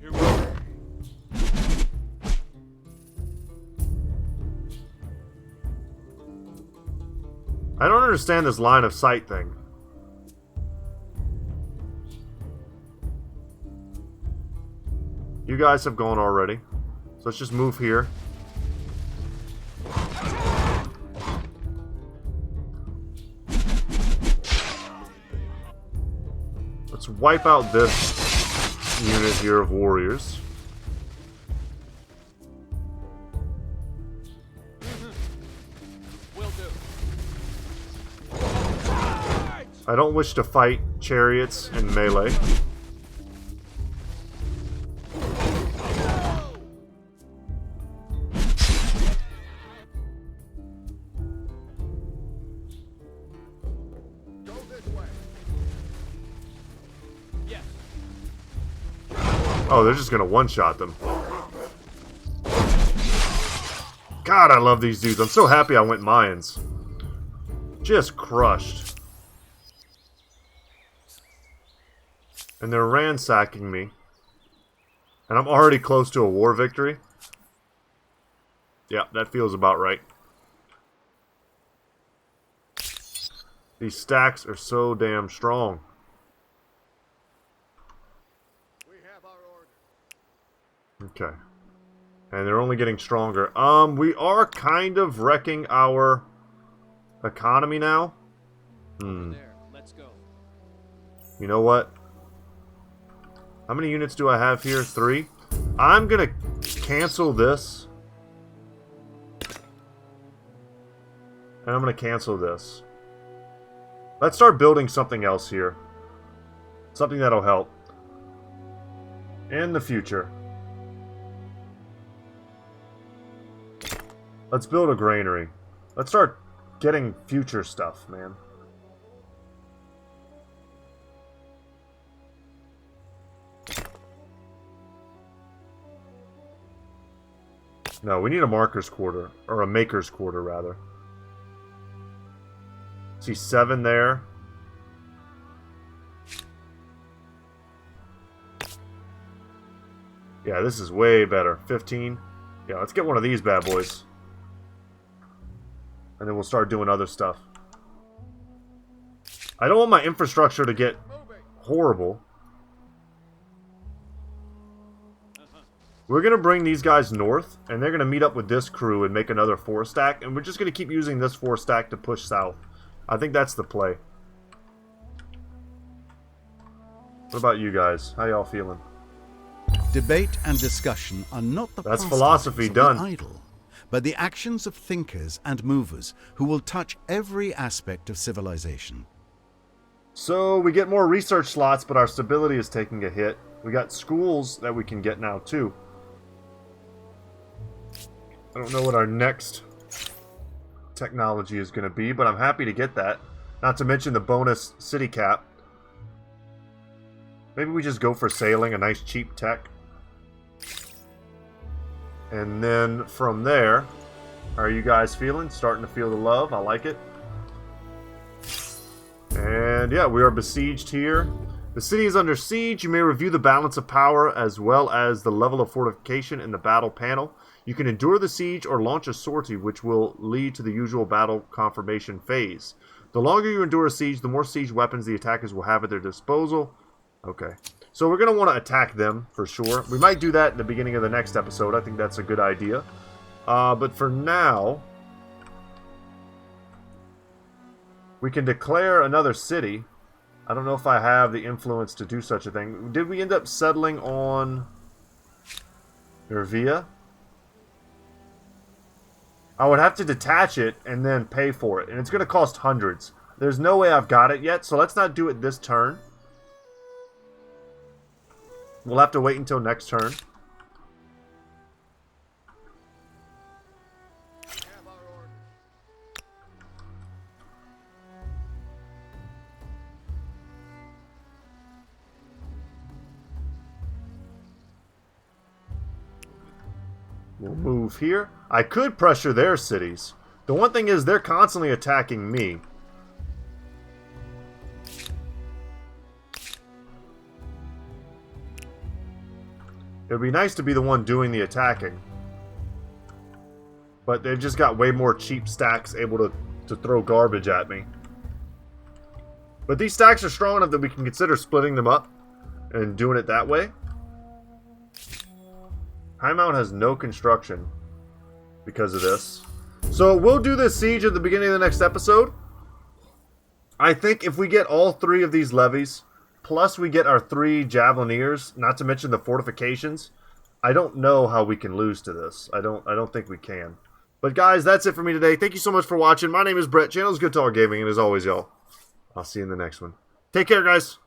Here we go. I don't understand this line of sight thing. You guys have gone already. So let's just move here. Let's wipe out this unit here of warriors. Will do. I don't wish to fight chariots in melee. Go this way. Yes. Oh, they're just gonna one-shot them. God, I love these dudes. I'm so happy I went Mayans. Just crushed. And they're ransacking me. And I'm already close to a war victory. Yeah, that feels about right. These stacks are so damn strong. We have our order. Okay. And they're only getting stronger. We are kind of wrecking our economy now. There. Let's go. You know what? How many units do I have here? 3. I'm gonna cancel this. And I'm gonna cancel this. Let's start building something else here. Something that'll help. In the future. Let's build a granary. Let's start getting future stuff, man. No, we need a marker's quarter. Or a maker's quarter, rather. See 7 there. Yeah, this is way better. 15. Yeah, let's get one of these bad boys. And then we'll start doing other stuff. I don't want my infrastructure to get horrible. We're going to bring these guys north, and they're going to meet up with this crew and make another 4-stack, and we're just going to keep using this 4-stack to push south. I think that's the play. What about you guys? How y'all feeling? Debate and discussion are not the That's pastimes philosophy of the done. idle, but the actions of thinkers and movers who will touch every aspect of civilization. So, we get more research slots, but our stability is taking a hit. We got schools that we can get now, too. I don't know what our next technology is going to be, but I'm happy to get that. Not to mention the bonus city cap. Maybe we just go for sailing, a nice cheap tech. And then from there, how are you guys feeling? Starting to feel the love. I like it. And yeah, we are besieged here. The city is under siege. You may review the balance of power as well as the level of fortification in the battle panel. You can endure the siege or launch a sortie, which will lead to the usual battle confirmation phase. The longer you endure a siege, the more siege weapons the attackers will have at their disposal. Okay. So we're going to want to attack them for sure. We might do that in the beginning of the next episode. I think that's a good idea. But for now, we can declare another city. I don't know if I have the influence to do such a thing. Did we end up settling on Nervia? I would have to detach it and then pay for it. And it's going to cost hundreds. There's no way I've got it yet, so let's not do it this turn. We'll have to wait until next turn. We'll move here. I could pressure their cities. The one thing is they're constantly attacking me. It would be nice to be the one doing the attacking. But they've just got way more cheap stacks able to throw garbage at me. But these stacks are strong enough that we can consider splitting them up and doing it that way. High Mount has no construction because of this. So we'll do this siege at the beginning of the next episode. I think if we get all 3 of these levies, plus we get our 3 Javelineers, not to mention the fortifications, I don't know how we can lose to this. I don't think we can. But guys, that's it for me today. Thank you so much for watching. My name is Brett. Channel is Goodtalk Gaming, and as always, y'all, I'll see you in the next one. Take care, guys.